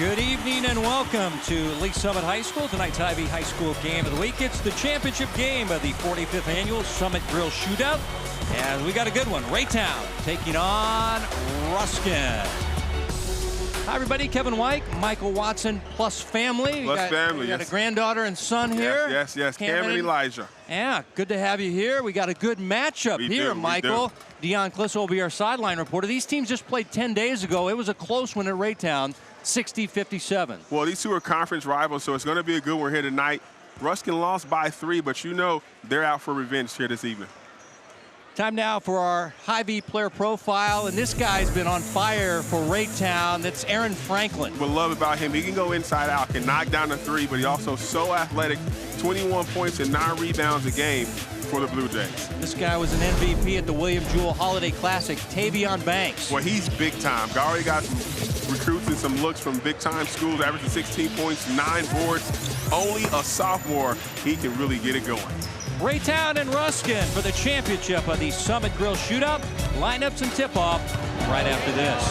Good evening and welcome to Lee Summit High School. Tonight's Ivy High School game of the week. It's the championship game of the 45th annual Summit Grill Shootout. And we got a good one. Raytown taking on Ruskin. Hi, everybody. Kevin White, Michael Watson, plus family. We got a granddaughter and son here. Yes. Cam and Elijah. Yeah, good to have you here. We got a good matchup here, Michael. Dion Clisso will be our sideline reporter. These teams just played 10 days ago. It was a close one at Raytown, 60-57. Well, these two are conference rivals, so it's going to be a good one here tonight. Ruskin lost by 3, but you know they're out for revenge here this evening. Time now for our Hy-Vee player profile, and this guy's been on fire for Raytown. That's Aaron Franklin. What I love about him, he can go inside out, can knock down a 3, but he's also so athletic. 21 points and 9 rebounds a game for the Blue Jays. This guy was an MVP at the William Jewell Holiday Classic. Tavion Banks. Well, he's big time. Already got some recruits and some looks from big time schools, averaging 16 points, 9 boards. Only a sophomore, he can really get it going. Raytown and Ruskin for the championship of the Summit Grill Shootout. Lineups and tip-off right after this.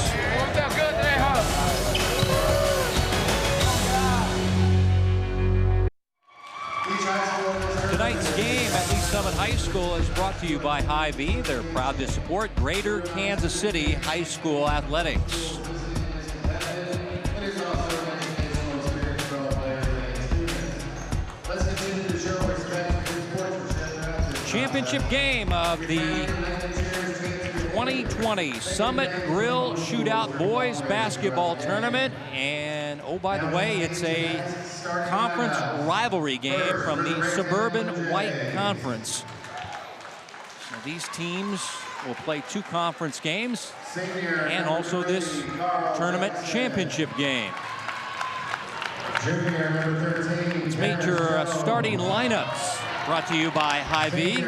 Tonight's game at Lee Summit High School is brought to you by Hy-Vee. They're proud to support Greater Kansas City High School athletics. Championship game of the 2020 Summit Grill Shootout Boys Basketball Tournament. And oh, by the way, it's a conference rivalry game from the Suburban White Conference. So these teams will play 2 conference games and also this tournament championship game. Let's meet your starting lineups. Brought to you by Hy-Vee.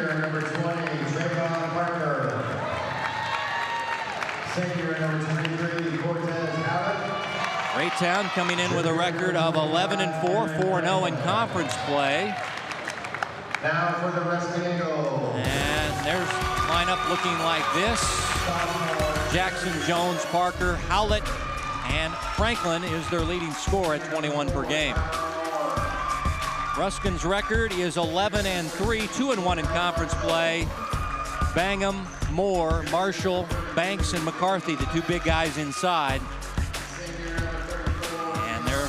Raytown coming in with a record of 11-4, 4-0 in conference play. Now for the Ruskin Eagles. And there's lineup looking like this. Jackson, Jones, Parker, Howlett, and Franklin is their leading scorer at 21 per game. Ruskin's record is 11-3, 2-1 in conference play. Bangham, Moore, Marshall, Banks, and McCarthy, the 2 big guys inside. And they're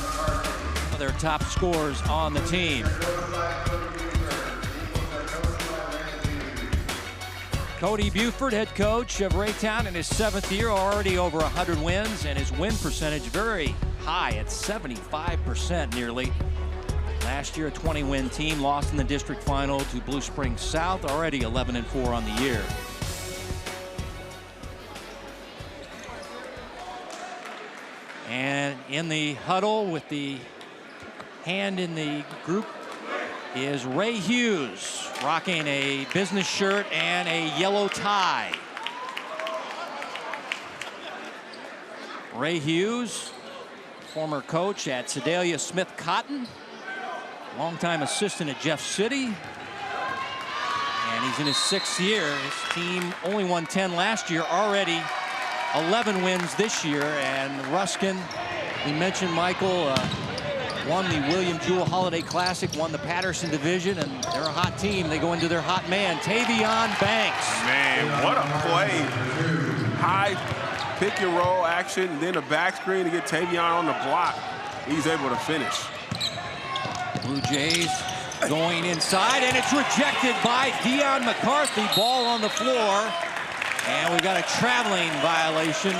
their top scorers on the team. Cody Buford, head coach of Raytown in his 7th year, already over 100 wins, and his win percentage very high at 75% nearly. Last year, a 20-win team, lost in the district final to Blue Springs South, already 11-4 on the year. And in the huddle with the hand in the group is Ray Hughes, rocking a business shirt and a yellow tie. Ray Hughes, former coach at Sedalia Smith Cotton. Longtime assistant at Jeff City. And he's in his 6th year. His team only won 10 last year, already 11 wins this year. And Ruskin, we mentioned Michael, won the William Jewell Holiday Classic, won the Patterson Division, and they're a hot team. They go into their hot man, Tavion Banks. Man, what a play. High pick and roll action, then a back screen to get Tavion on the block. He's able to finish. Blue Jays going inside, and it's rejected by Dion McCarthy. Ball on the floor, and we've got a traveling violation,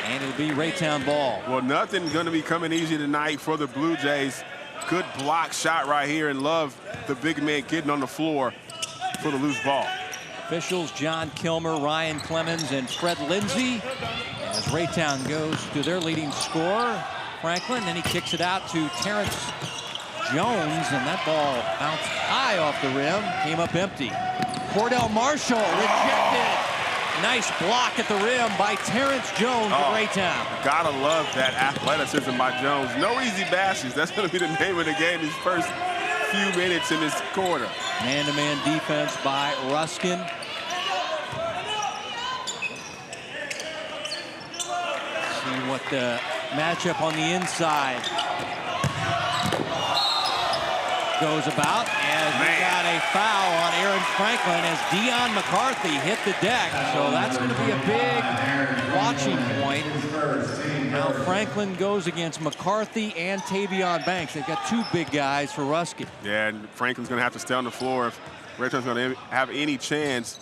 and it'll be Raytown ball. Well, nothing going to be coming easy tonight for the Blue Jays. Good block shot right here, and love the big man getting on the floor for the loose ball. Officials John Kilmer, Ryan Clemens, and Fred Lindsay as Raytown goes to their leading scorer, Franklin. Then he kicks it out to Terrence Jones, and that ball bounced high off the rim, came up empty. Cordell Marshall rejected. Nice block at the rim by Terrence Jones of Raytown. Gotta love that athleticism by Jones. No easy bashes. That's going to be the name of the game these first few minutes in this quarter. Man-to-man defense by Ruskin. See what the matchup on the inside. Goes about, and we got a foul on Aaron Franklin as Dion McCarthy hit the deck. So that's going to be a big watching point. Now Franklin goes against McCarthy and Tavion Banks. They've got two big guys for Ruskin. Yeah, and Franklin's going to have to stay on the floor if Raytown's going to have any chance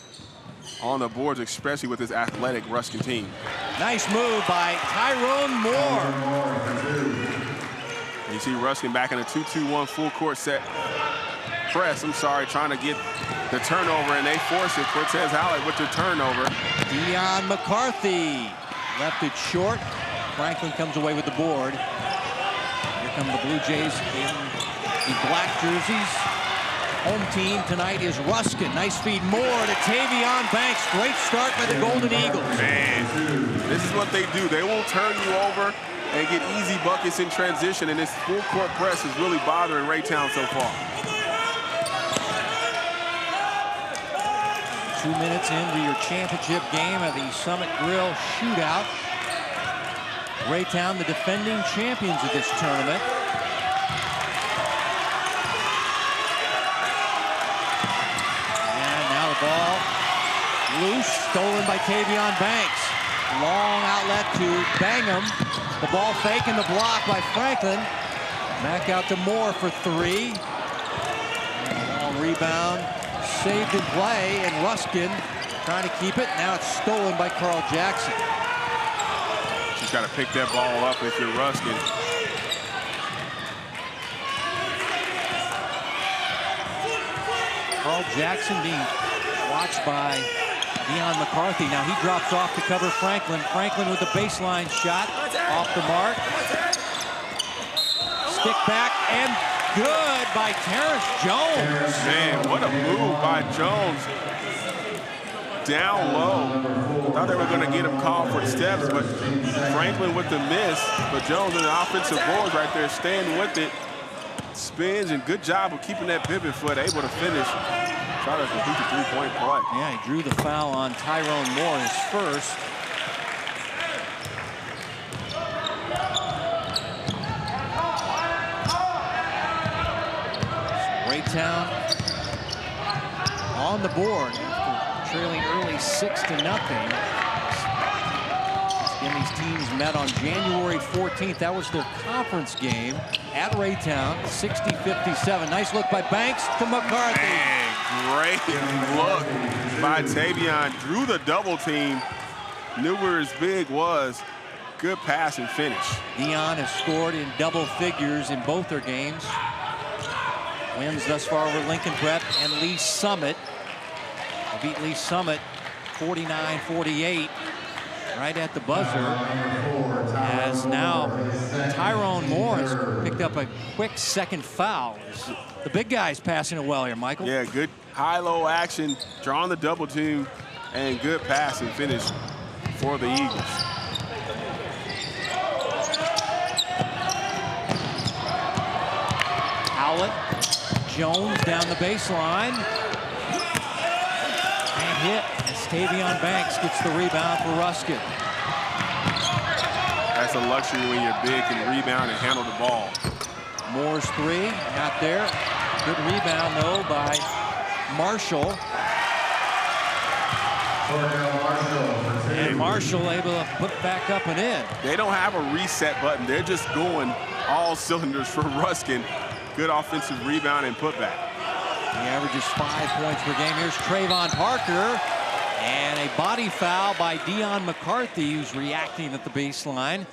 on the boards, especially with this athletic Ruskin team. Nice move by Tyrone Moore. You see Ruskin back in a 2-2-1 full court set press. Trying to get the turnover, and they force it. Cortez Howlett with the turnover. Dion McCarthy left it short. Franklin comes away with the board. Here come the Blue Jays in the black jerseys. Home team tonight is Ruskin. Nice feed, Moore to Tavion Banks. Great start by the Golden Eagles. Man, this is what they do. They will turn you over and get easy buckets in transition, and this full court press is really bothering Raytown so far. 2 minutes into your championship game of the Summit Grill Shootout. Raytown, the defending champions of this tournament. And now the ball loose, stolen by Tavion Banks. Long outlet to Bangham. The ball fake and the block by Franklin. Back out to Moore for three. Long rebound, saved in play, and Ruskin trying to keep it. Now it's stolen by Carl Jackson. Just got to pick that ball up if you're Ruskin. Carl Jackson being watched by Dion McCarthy. Now he drops off to cover Franklin. Franklin with the baseline shot off the mark. Stick back and good by Terrence Jones. Man, what a move by Jones. Down low. Thought they were going to get him called for the steps, but Franklin with the miss. But Jones in the offensive boards right there, staying with it. Spins, and good job of keeping that pivot foot, able to finish. Try to complete the three-point play. Yeah, he drew the foul on Tyrone Moore, his first. Raytown on the board after trailing early 6-0. Again, these teams met on January 14th. That was their conference game at Raytown, 60-57. Nice look by Banks to McCarthy. Man, great look by Tavion. Drew the double team. Knew where his big was. Good pass and finish. Dion has scored in double figures in both their games. Wins thus far over Lincoln Prep and Lee Summit. They beat Lee Summit 49-48 right at the buzzer. As now Tyrone Moore has picked up a quick second foul. The big guy's passing it well here, Michael. Yeah, good high-low action, drawing the double team, and good pass and finish for the Eagles. Howlett, Jones down the baseline. And hit as Tavion Banks gets the rebound for Ruskin. That's a luxury when you're big and rebound and handle the ball. Moore's three, not there. Good rebound, though, by Marshall. And Marshall able to put back up and in. They don't have a reset button. They're just going all cylinders for Ruskin. Good offensive rebound and putback. He averages 5 points per game. Here's Trayvon Parker. And a body foul by Dion McCarthy, who's reacting at the baseline.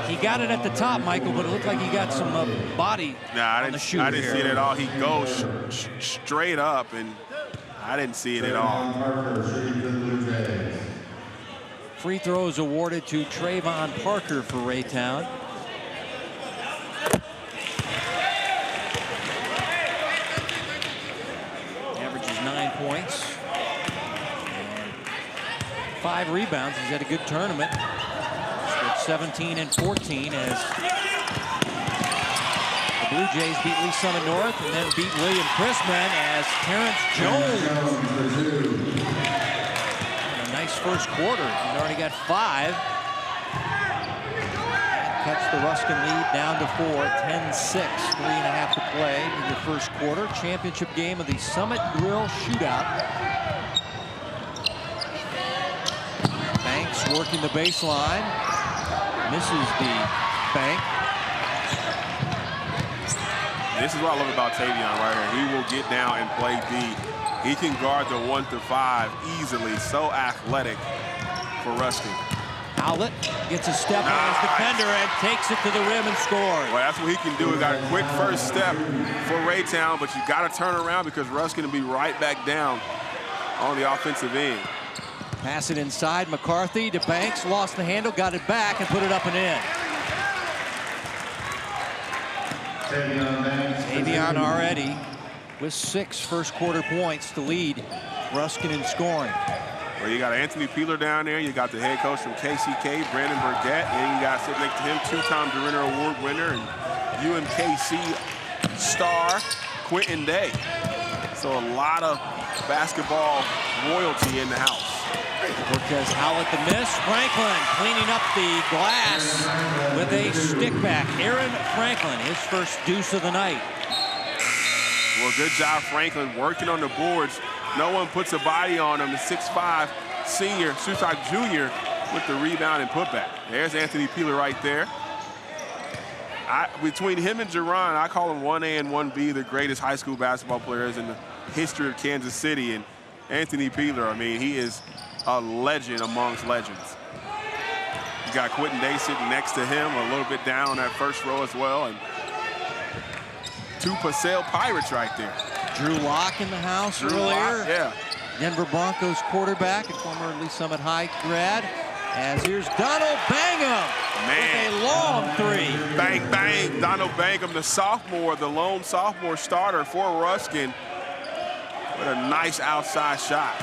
He got it at the top, Michael, but it looked like he got some body on the shooter. I didn't see it at all. He goes straight up, and I didn't see it at all. Free throws awarded to Trayvon Parker for Raytown. Averages 9 points. 5 rebounds. He's had a good tournament. Scored 17 and 14 as the Blue Jays beat Lee Summit North and then beat William Chrisman as Terrence Jones. A nice first quarter. He's already got 5. the Ruskin lead down to 4, 10-6, 3.5 to play in the first quarter. Championship game of the Summit Grill Shootout. Banks working the baseline. Misses the bank. This is what I love about Tavion right here. He will get down and play D. He can guard the 1 to 5 easily. So athletic for Ruskin. Howlett gets a step on his defender and takes it to the rim and scores. Well, that's what he can do. He got a quick first step for Raytown, but you got to turn around because Ruskin will be right back down on the offensive end. Pass it inside. McCarthy to Banks. Lost the handle. Got it back and put it up and in. Tavion already with 6 first quarter points to lead Ruskin in scoring. Well, you got Anthony Peeler down there. You got the head coach from KCK, Brandon Burgett, and you got sitting next to him 2-time DeRinner Award winner and UMKC star Quentin Day. So a lot of basketball royalty in the house. Cortez Howlett the miss. Franklin cleaning up the glass with a stick back. Aaron Franklin, his first deuce of the night. Well, good job, Franklin, working on the boards. No one puts a body on him. The 6'5" senior, Suicide Jr. with the rebound and putback. There's Anthony Peeler right there. Between him and Jerron, I call him 1A and 1B, the greatest high school basketball players in the history of Kansas City. And Anthony Peeler, I mean, he is a legend amongst legends. You got Quentin Day sitting next to him, a little bit down on that first row as well. And 2 Paseo Pirates right there. Drew Locke in the house earlier. Locke, yeah. Denver Broncos quarterback, a former Lee Summit High grad. As here's Donald Bangham with a long 3. Bang, bang. Donald Bangham, the sophomore, the lone sophomore starter for Ruskin with a nice outside shot.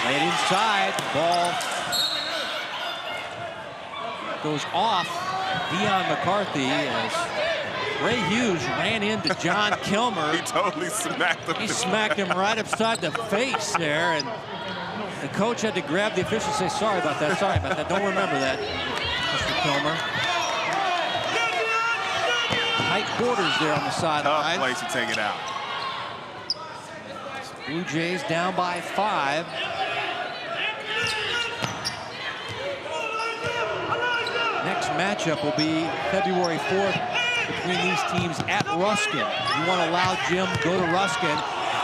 Laid inside, ball goes off Dion McCarthy as Ray Hughes ran into John Kilmer. He totally smacked him. He smacked him right upside the face there, and the coach had to grab the official and say, sorry about that, don't remember that, Mr. Kilmer. Tight quarters there on the sideline. Tough place to take it out. Blue Jays down by 5. Next matchup will be February 4th between these teams at Ruskin. You want to allow Jim go to Ruskin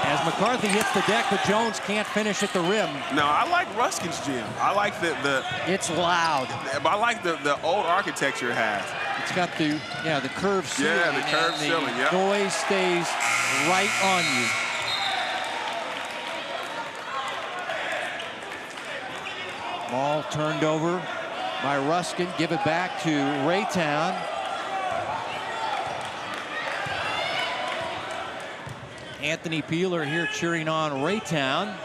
as McCarthy hits the deck, but Jones can't finish at the rim. No, I like Ruskin's gym. I like the It's loud. But I like the old architecture it has. It's got the curved ceiling. Yeah, the curved ceiling, yeah. Noise stays right on you. Ball turned over by Ruskin. Give it back to Raytown. Anthony Peeler here cheering on Raytown.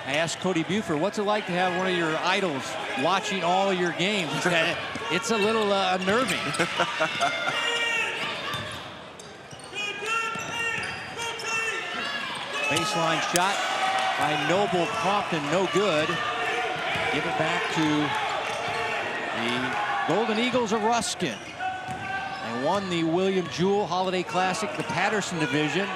I asked Cody Buford, what's it like to have one of your idols watching all your games? He said, it's a little unnerving. Baseline shot by Noble Compton, no good. Give it back to the Golden Eagles of Ruskin. They won the William Jewell Holiday Classic, the Patterson Division,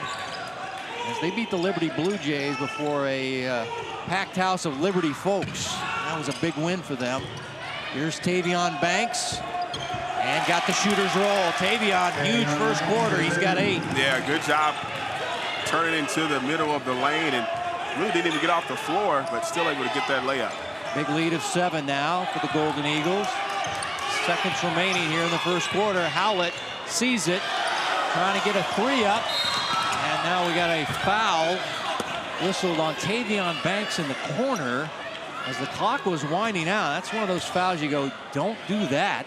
as they beat the Liberty Blue Jays before a packed house of Liberty folks. That was a big win for them. Here's Tavion Banks, and got the shooter's roll. Tavion, huge first quarter. He's got 8. Yeah, good job turning into the middle of the lane, and really didn't even get off the floor, but still able to get that layup. Big lead of 7 now for the Golden Eagles. Seconds remaining here in the first quarter. Howlett sees it, trying to get a 3 up. And now we got a foul whistled on Tavion Banks in the corner as the clock was winding out. That's one of those fouls you go, don't do that.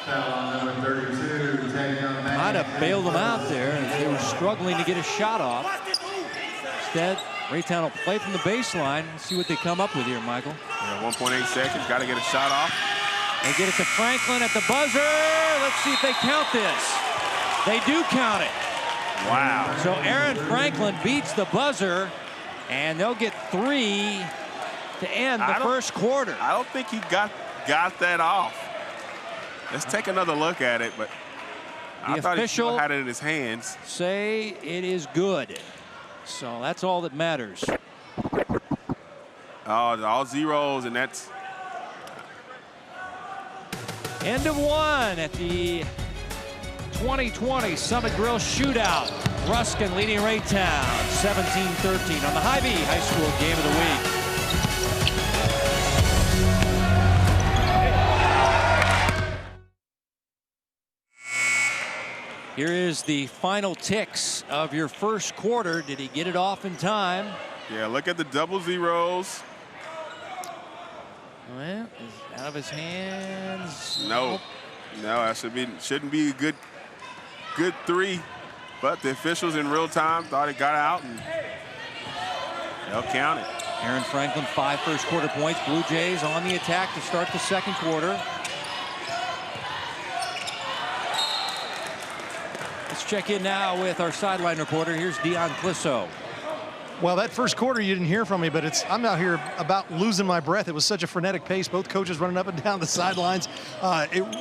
Foul number 32, Tavion Banks. Might have bailed them out there as they were struggling to get a shot off. Instead, Raytown will play from the baseline. Let's see what they come up with here, Michael. Yeah, 1.8 seconds, got to get a shot off. They get it to Franklin at the buzzer. Let's see if they count this. They do count it. Wow. So Aaron Franklin beats the buzzer, and they'll get 3 to end the first quarter. I don't think he got got that off. Let's take another look at it, but I thought he still had it in his hands. Say it is good. So that's all that matters. All zeros, and that's end of one at the 2020 Summit Grill Shootout. Ruskin leading Raytown 17-13 on the Hy-Vee High School Game of the Week. Here is the final ticks of your first quarter. Did he get it off in time? Yeah, look at the double zeros. Well, it's out of his hands. No, that shouldn't be a good three. But the officials in real time thought it got out, and they'll count it. Aaron Franklin, 5 first quarter points. Blue Jays on the attack to start the second quarter. Let's check in now with our sideline reporter. Here's Dion Clisso. Well, that first quarter you didn't hear from me, but I'm out here about losing my breath. It was such a frenetic pace. Both coaches running up and down the sidelines.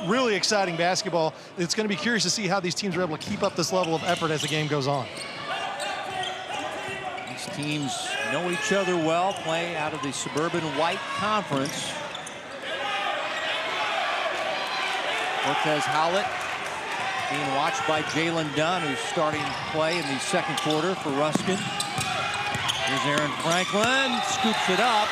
Really exciting basketball. It's going to be curious to see how these teams are able to keep up this level of effort as the game goes on. These teams know each other well, play out of the Suburban White Conference. Cortez Howlett being watched by Jalen Dunn, who's starting play in the second quarter for Ruskin. Here's Aaron Franklin, scoops it up,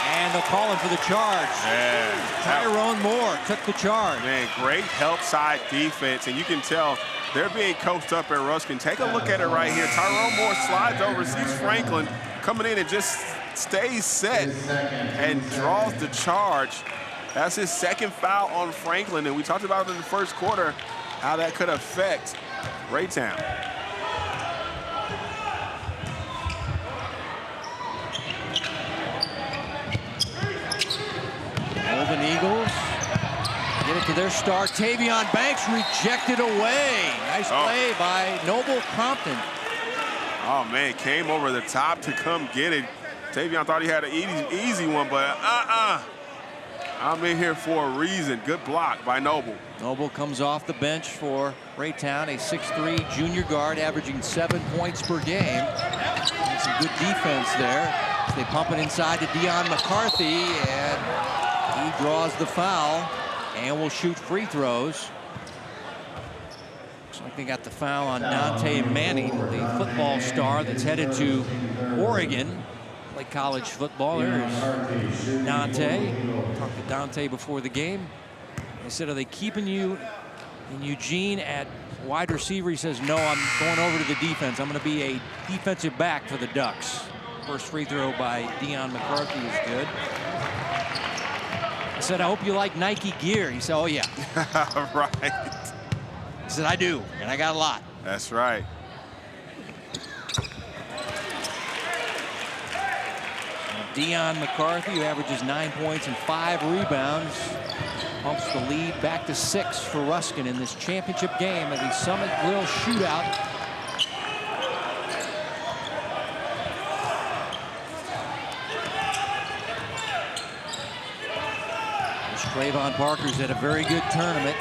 and they'll call him for the charge. Yeah. Tyrone Moore took the charge. Man, great help side defense, and you can tell they're being coached up at Ruskin. Take a look at it right here. Tyrone Moore slides over, sees Franklin coming in and just stays set and draws the charge. That's his second foul on Franklin, and we talked about it in the first quarter, how that could affect Raytown. Golden Eagles get it to their star. Tavion Banks rejected away. Nice play by Noble Compton. Oh, man, came over the top to come get it. Tavion thought he had an easy one, but I'm in here for a reason. Good block by Noble. Noble comes off the bench for Raytown, a 6'3" junior guard averaging 7 points per game. And some good defense there. They pump it inside to Dion McCarthy, and he draws the foul and will shoot free throws. Looks like they got the foul on Dante Manning, the football star that's headed to Oregon. Play college football. There's Dante. Talked to Dante before the game. They said, are they keeping you in Eugene at wide receiver? He says, no, I'm going over to the defense. I'm going to be a defensive back for the Ducks. First free throw by Dion McCarthy is good. I said, I hope you like Nike gear. He said, oh, yeah. Right. He said, I do, and I got a lot. That's right. Dion McCarthy, who averages 9 points and 5 rebounds, pumps the lead back to 6 for Ruskin in this championship game of the Summit Grill Shootout. Trayvon Parker's had a very good tournament.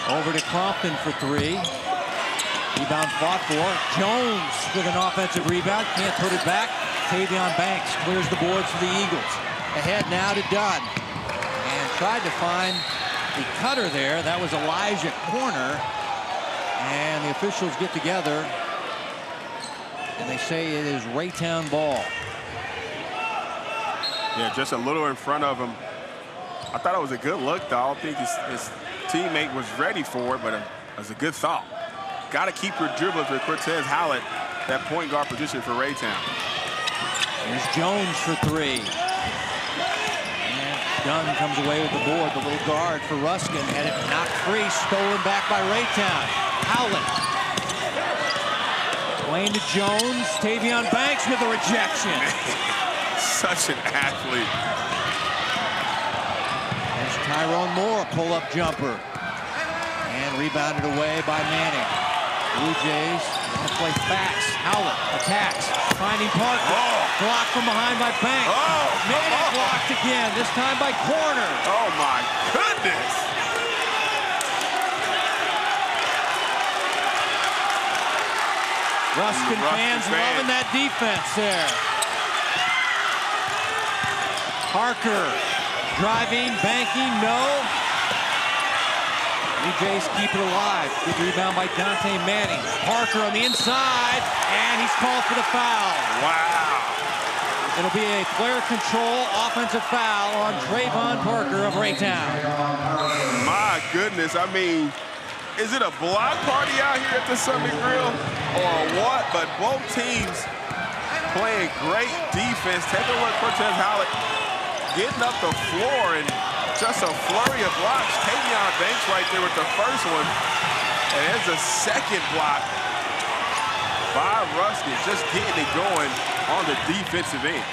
Over to Compton for 3. Rebound fought for. Jones with an offensive rebound. Can't put it back. Tavion Banks clears the boards for the Eagles. Ahead now to Dunn. And tried to find the cutter there. That was Elijah Corner. And the officials get together. And they say it is Raytown ball. Yeah, just a little in front of him. I thought it was a good look, though. I don't think his teammate was ready for it, but it was a good thought. Got to keep your dribblers with Cortez Howlett, that point guard position for Raytown. Here's Jones for 3. And Dunn comes away with the board. The little guard for Ruskin had it knocked free, stolen back by Raytown. Howlett. Playing to Jones. Tavion Banks with a rejection. Such an athlete. Tyrone Moore, pull-up jumper. And rebounded away by Manning. Blue Jays want to play fast. Howlett attacks, finding Parker. Blocked from behind by Banks. Manning blocked again, this time by Corner. Oh my goodness! Ruskin fans loving that defense there. Parker driving, banking, no. Blue Jays keep it alive. Good rebound by Dante Manning. Parker on the inside, and he's called for the foul. Wow. It'll be a player control offensive foul on Trayvon Parker of Raytown. My goodness, I mean, is it a block party out here at the Summit Grill or what? But both teams playing great defense. Take a look, Cortez Howlett getting up the floor and just a flurry of blocks. Tavion Banks right there with the first one. And there's a second block by Ruskin, just getting it going on the defensive end.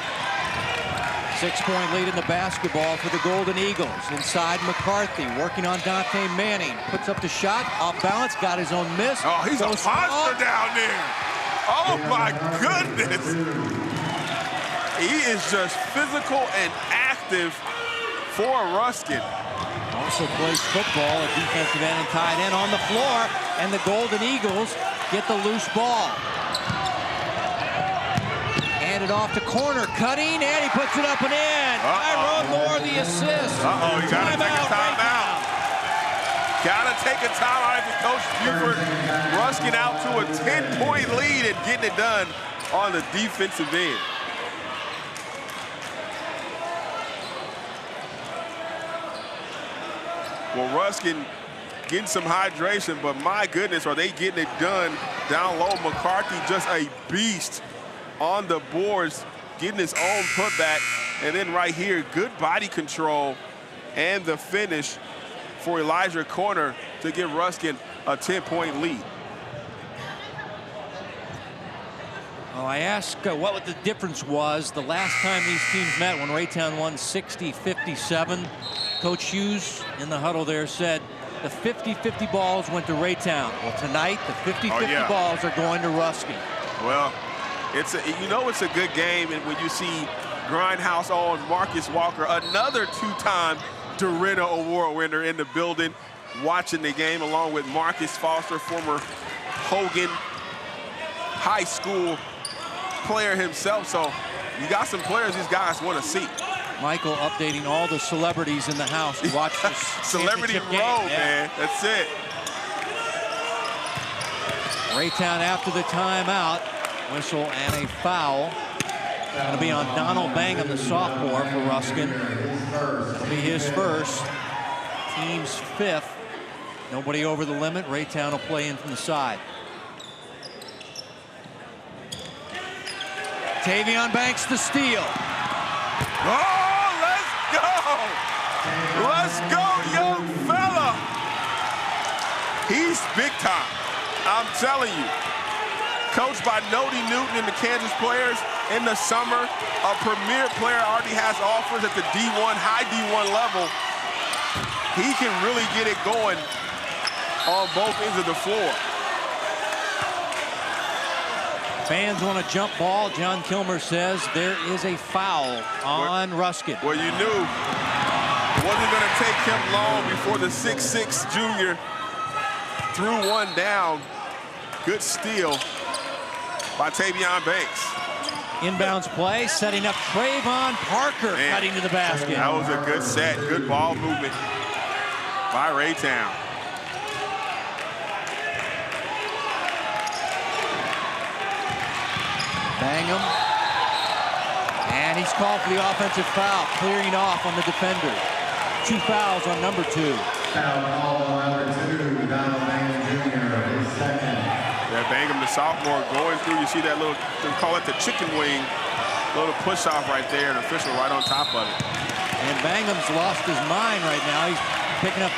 6-point lead in the basketball for the Golden Eagles. Inside McCarthy, working on Dante Manning. Puts up the shot, off balance, got his own miss. Oh, he's a monster down there. Oh my goodness. He is just physical and active for Ruskin. Also plays football at defensive end and tight end on the floor, and the Golden Eagles get the loose ball. Handed off to Corner, cutting, and he puts it up and in. Tyrone Moore, the assist. You gotta take a timeout. Gotta take a timeout after Coach Buford. Ruskin out to a 10-point lead and getting it done on the defensive end. Well, Ruskin getting some hydration, but my goodness, are they getting it done down low. McCarthy just a beast on the boards, getting his own putback. And then right here, good body control and the finish for Elijah Corner to give Ruskin a 10-point lead. Oh, I asked what the difference was the last time these teams met when Raytown won 60-57. Coach Hughes in the huddle there said the 50-50 balls went to Raytown. Well, tonight the 50-50 balls are going to Ruskin. Well, it's a good game, and when you see Grindhouse on Marcus Walker, another two-time Dorena Award winner in the building, watching the game along with Marcus Foster, former Hogan High School player himself. So you got some players these guys want to see. Michael updating all the celebrities in the house to watch this Celebrity Road, man. That's it. Raytown after the timeout. Whistle and a foul. Going to be on Donald Bangham, the sophomore for Ruskin. It'll be his first. Team's fifth. Nobody over the limit. Raytown will play in from the side. Tavion Banks the steal. Oh, let's go! Let's go, young fella! He's big time, I'm telling you. Coached by Nody Newton and the Kansas players in the summer. A premier player already has offers at the D1, high D1 level. He can really get it going on both ends of the floor. Fans want a jump ball. John Kilmer says there is a foul on Ruskin. Well, you knew it wasn't going to take him long before the 6'6" junior threw one down. Good steal by Tavion Banks. Inbounds play, setting up Trayvon Parker, cutting to the basket. That was a good set, good ball movement by Raytown. Bangham. And he's called for the offensive foul, clearing off on the defender. 2 fouls on number 2. Foul call on number 2, Donald Bangham Jr., his second. Yeah, Bangham, the sophomore, going through. You see that little, they call it the chicken wing, little push off right there, and official right on top of it. And Bangham's lost his mind right now. He's picking up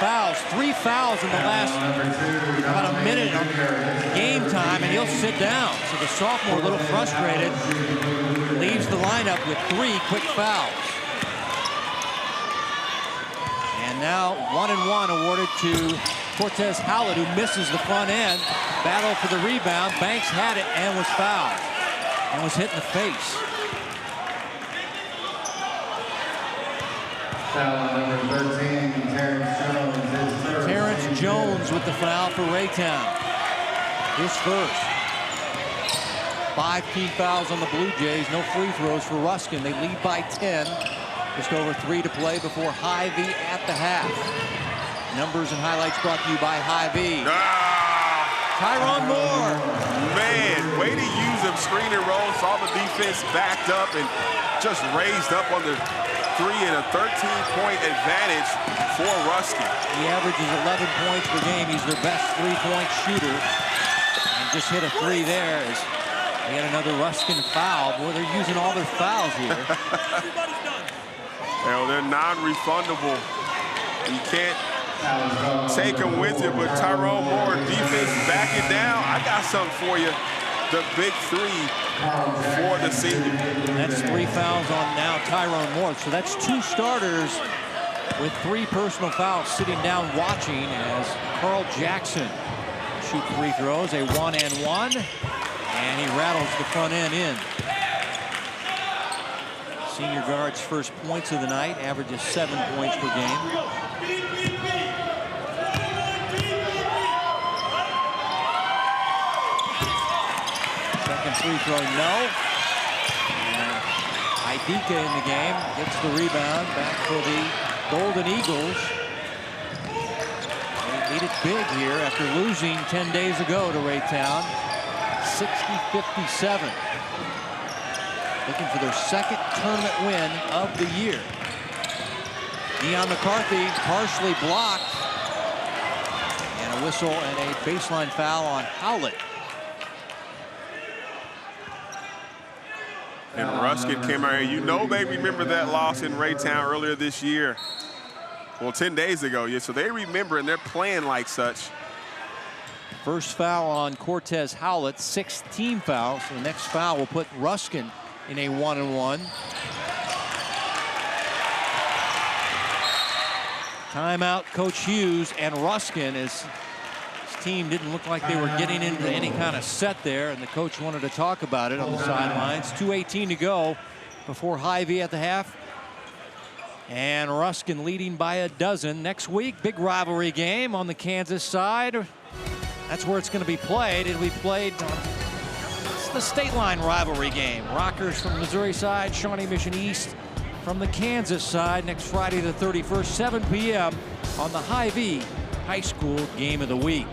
fouls, 3 fouls in the last about a minute of game time, and he'll sit down. So the sophomore, a little frustrated, leaves the lineup with 3 quick fouls. And now 1-1 awarded to Cortez Howlett, who misses the front end. Battle for the rebound. Banks had it and was fouled. And was hit in the face. Foul on number 13, Terrence Jones. Terrence Jones with the foul for Raytown. His first. 5 team fouls on the Blue Jays. No free throws for Ruskin. They lead by 10. Just over 3 to play before Hy-Vee at the half. Numbers and highlights brought to you by Hy-Vee. Tyrone Moore. Man, way to use him screen and roll. Saw the defense backed up and just raised up on the 3 and a 13-point advantage for Ruskin. He averages 11 points per game. He's their best three-point shooter. And just hit a 3 there as they had another Ruskin foul. Boy, they're using all their fouls here. Well, they're non-refundable. You can't take them with you, but Tyrone Moore, defense, back it down. I got something for you. The big 3 for the senior. That's 3 fouls on now Tyrone Moore. So that's 2 starters with 3 personal fouls sitting down watching as Carl Jackson shoot free throws, a 1-and-1, and he rattles the front end in. Senior guard's first points of the night, averages 7 points per game. Second free throw, no. And Idika in the game gets the rebound back for the Golden Eagles. They lead it big here after losing 10 days ago to Raytown, 60-57. Looking for their second tournament win of the year. Deion McCarthy partially blocked. And a whistle and a baseline foul on Howlett. And Ruskin came out here. You know they remember that loss in Raytown earlier this year. Well, 10 days ago, yeah, so they remember and they're playing like such. First foul on Cortez Howlett, 6 team fouls. So the next foul will put Ruskin in a 1-and-1. Timeout, Coach Hughes, and Ruskin as his team didn't look like they were getting into any kind of set there, and the coach wanted to talk about it on the sidelines. 2:18 to go before Hy-Vee at the half. And Ruskin leading by a dozen. Next week, big rivalry game on the Kansas side. That's where it's going to be played. It'll be played on the state line rivalry game. Rockers from the Missouri side, Shawnee Mission East from the Kansas side next Friday the 31st, 7 p.m. on the Hy-Vee High School Game of the Week.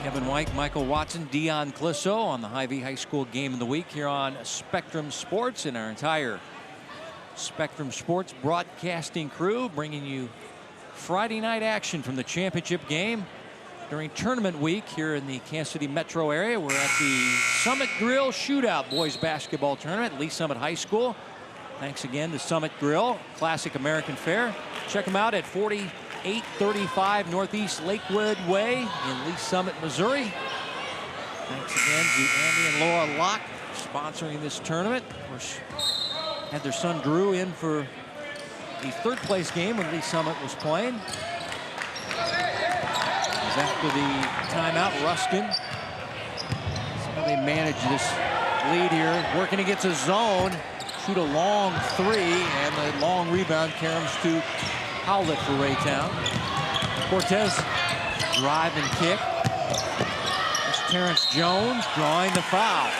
Kevin White, Michael Watson, Dion Clisso on the Hy-Vee High School Game of the Week here on Spectrum Sports, and our entire Spectrum Sports broadcasting crew bringing you Friday night action from the championship game during tournament week here in the Kansas City metro area. We're at the Summit Grill Shootout boys basketball tournament at Lee Summit High School. Thanks again to Summit Grill, classic American fare. Check them out at 4835 Northeast Lakewood Way in Lee Summit, Missouri. Thanks again to Andy and Laura Locke sponsoring this tournament. Of course, had their son Drew in for the third place game when Lee Summit was playing. As after the timeout, Ruskin. See how they manage this lead here. Working against a zone. Shoot a long 3, and the long rebound comes to Howlett for Raytown. Cortez drive and kick. It's Terrence Jones drawing the foul.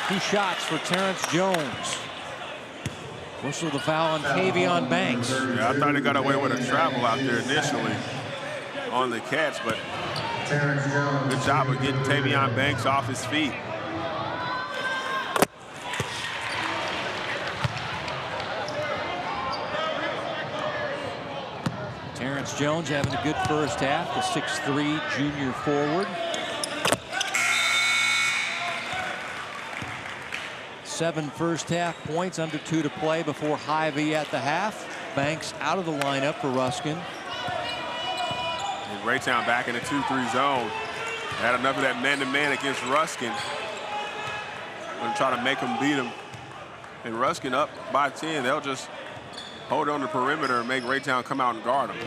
2 shots for Terrence Jones. Whistle the foul on Tavion Banks. Yeah, I thought he got away with a travel out there initially on the catch, but good job of getting Tavion Banks off his feet. Terrence Jones having a good first half, the 6'3" junior forward. 7 first half points, under 2 to play before Hy-Vee at the half. Banks out of the lineup for Ruskin. And Raytown back in the 2-3 zone. Had enough of that man-to-man against Ruskin. Gonna try to make him beat him And Ruskin up by 10. They'll just hold on the perimeter and make Raytown come out and guard them.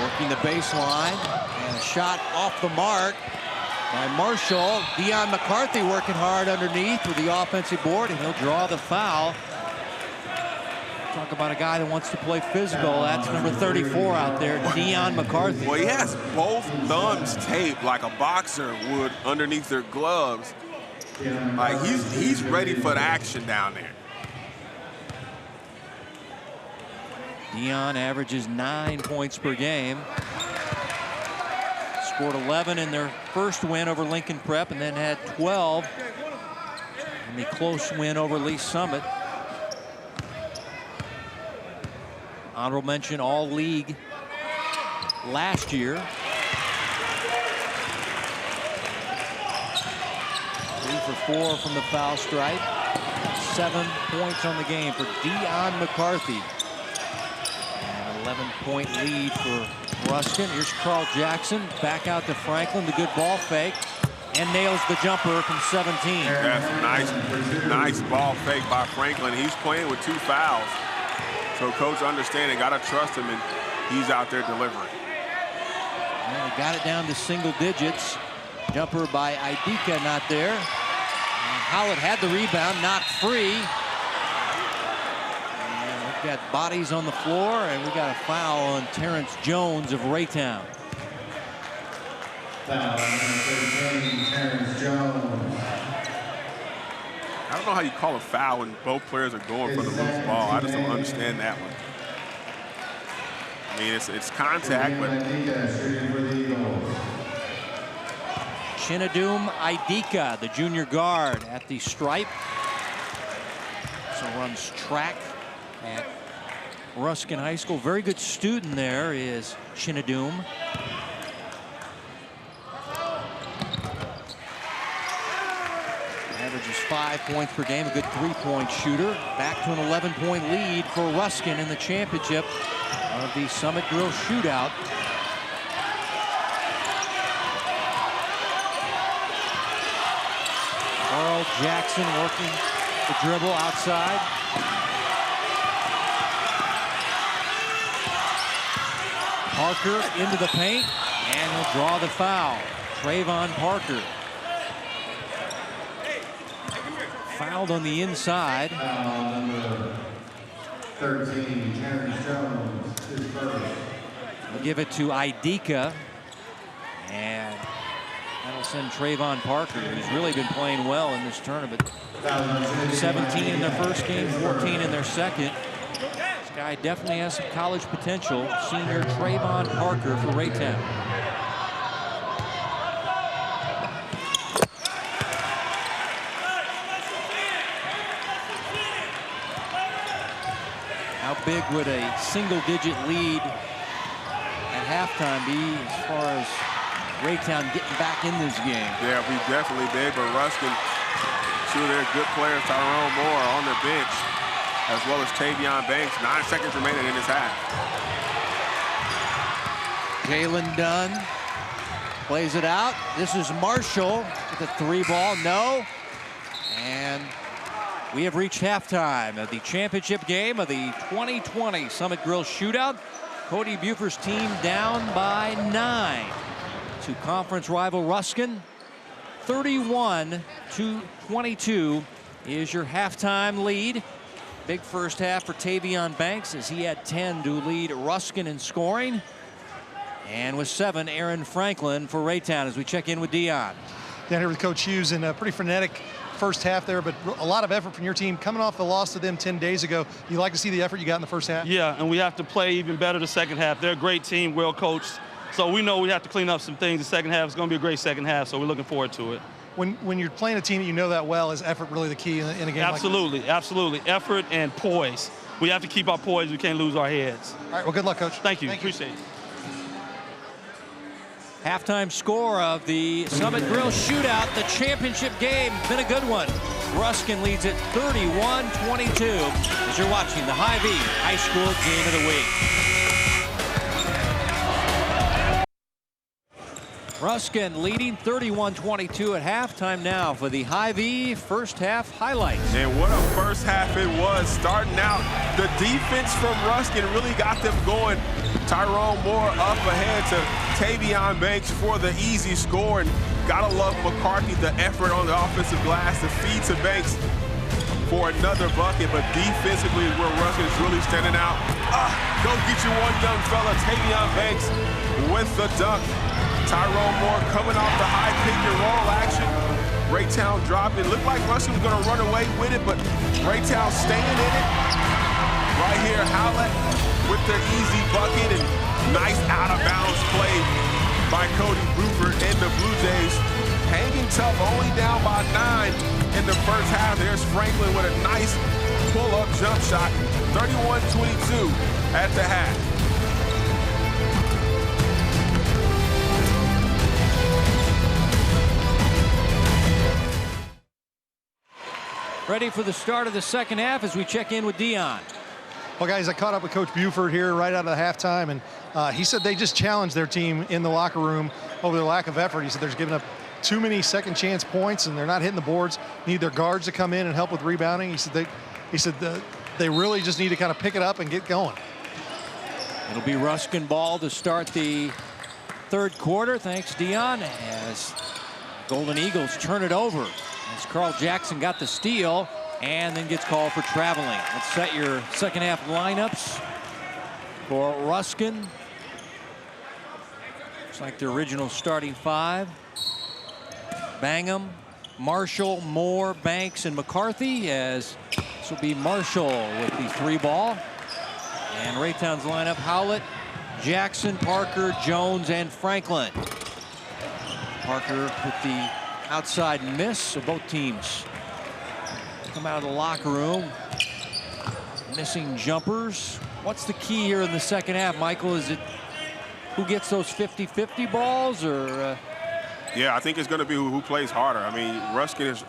Working the baseline, and a shot off the mark by Marshall. Dion McCarthy working hard underneath with the offensive board, and he'll draw the foul. Talk about a guy that wants to play physical. That's number 34 out there, Dion McCarthy. Well, he has both thumbs taped like a boxer would underneath their gloves. Like he's ready for the action down there. Dion averages 9 points per game. Scored 11 in their first win over Lincoln Prep, and then had 12 in the close win over Lee Summit. Honorable mention all-league last year. 3 for 4 from the foul stripe. 7 points on the game for Dion McCarthy. An 11-point lead for Ruskin. Here's Carl Jackson back out to Franklin. The good ball fake, and nails the jumper from 17. That's nice ball fake by Franklin. He's playing with 2 fouls. So coach understanding, got to trust him, and he's out there delivering. Well, he got it down to single digits. Jumper by Idika not there. And Howlett had the rebound, not free. And we've got bodies on the floor, and we got a foul on Terrence Jones of Raytown. Foul, number 13, Terrence Jones. I don't know how you call a foul when both players are going for the loose ball. I just don't understand that one. I mean, it's contact, but Chinadum Idika, the junior guard at the stripe. So runs track at Ruskin High School. Very good student there is Chinadum. Averages 5 points per game, a good 3-point shooter. Back to an 11-point lead for Ruskin in the championship of the Summit Grill Shootout. Carl Jackson working the dribble outside. Parker into the paint, and he'll draw the foul. Trayvon Parker. Fouled on the inside. Foul number 13, Terrence Jones, his first. We'll give it to Idika, and that'll send Trayvon Parker, who's really been playing well in this tournament. 17 in their first game, 14 in their second. This guy definitely has some college potential. Senior Trayvon Parker for Raytown. How big would a single-digit lead at halftime be as far as Raytown getting back in this game? yeah, we definitely big, but Ruskin, two of their good players, Tyrone Moore on the bench, as well as Tavion Banks. 9 seconds remaining in this half. Jalen Dunn plays it out. This is Marshall with a 3 ball, no. And we have reached halftime of the championship game of the 2020 Summit Grill Shootout. Cody Buford's team down by 9 to conference rival Ruskin. 31-22 is your halftime lead. Big first half for Tavion Banks as he had 10 to lead Ruskin in scoring. And with 7, Aaron Franklin for Raytown as we check in with Dion. Down here with Coach Hughes, and a pretty frenetic first half there, but a lot of effort from your team. Coming off the loss to them 10 days ago, you like to see the effort you got in the first half? Yeah, and we have to play even better the second half. They're a great team, well coached. So we know we have to clean up some things. The second half is going to be a great second half, so we're looking forward to it. When you're playing a team that you know that well, is effort really the key in a game like this? Absolutely, absolutely. Effort and poise. We have to keep our poise. We can't lose our heads. All right, well, good luck, Coach. Thank you. Appreciate it. Halftime score of the Summit Grill Shootout, the championship game. Been a good one. Ruskin leads it 31-22 as you're watching the Hy-Vee High School Game of the Week. Ruskin leading 31-22 at halftime. Now for the Hy-Vee first half highlights. And what a first half it was. Starting out, the defense from Ruskin really got them going. Tyrone Moore up ahead to Tavion Banks for the easy score. And gotta love McCarthy, the effort on the offensive glass, the feed to Banks for another bucket. But defensively is where Ruskin is really standing out. Go get you one young fella, Tavion Banks with the dunk. Tyrone Moore coming off the high pick and roll action. Raytown dropping. Looked like Ruskin was going to run away with it, but Raytown staying in it. Right here, Howlett with the easy bucket and nice out-of-bounds play by Cody Bruford and the Blue Jays. Hanging tough, only down by 9 in the first half. There's Franklin with a nice pull-up jump shot. 31-22 at the half. Ready for the start of the second half as we check in with Dion. Well, guys, I caught up with Coach Buford here right out of the halftime, and he said they just challenged their team in the locker room over their lack of effort. He said they're giving up too many second chance points, and they're not hitting the boards. Need their guards to come in and help with rebounding. He said they really just need to kind of pick it up and get going. It'll be Ruskin ball to start the third quarter. Thanks, Dion, as Golden Eagles turn it over. As Carl Jackson got the steal and then gets called for traveling. Let's set your second half lineups for Ruskin. Looks like the original starting five. Bangham, Marshall, Moore, Banks, and McCarthy, as this will be Marshall with the 3-ball. And Raytown's lineup: Howlett, Jackson, Parker, Jones, and Franklin. Parker with the outside miss, so both teams come out of the locker room missing jumpers. What's the key here in the second half, Michael? Is it who gets those 50-50 balls, or? Yeah, I think it's going to be who plays harder. I mean, Ruskin is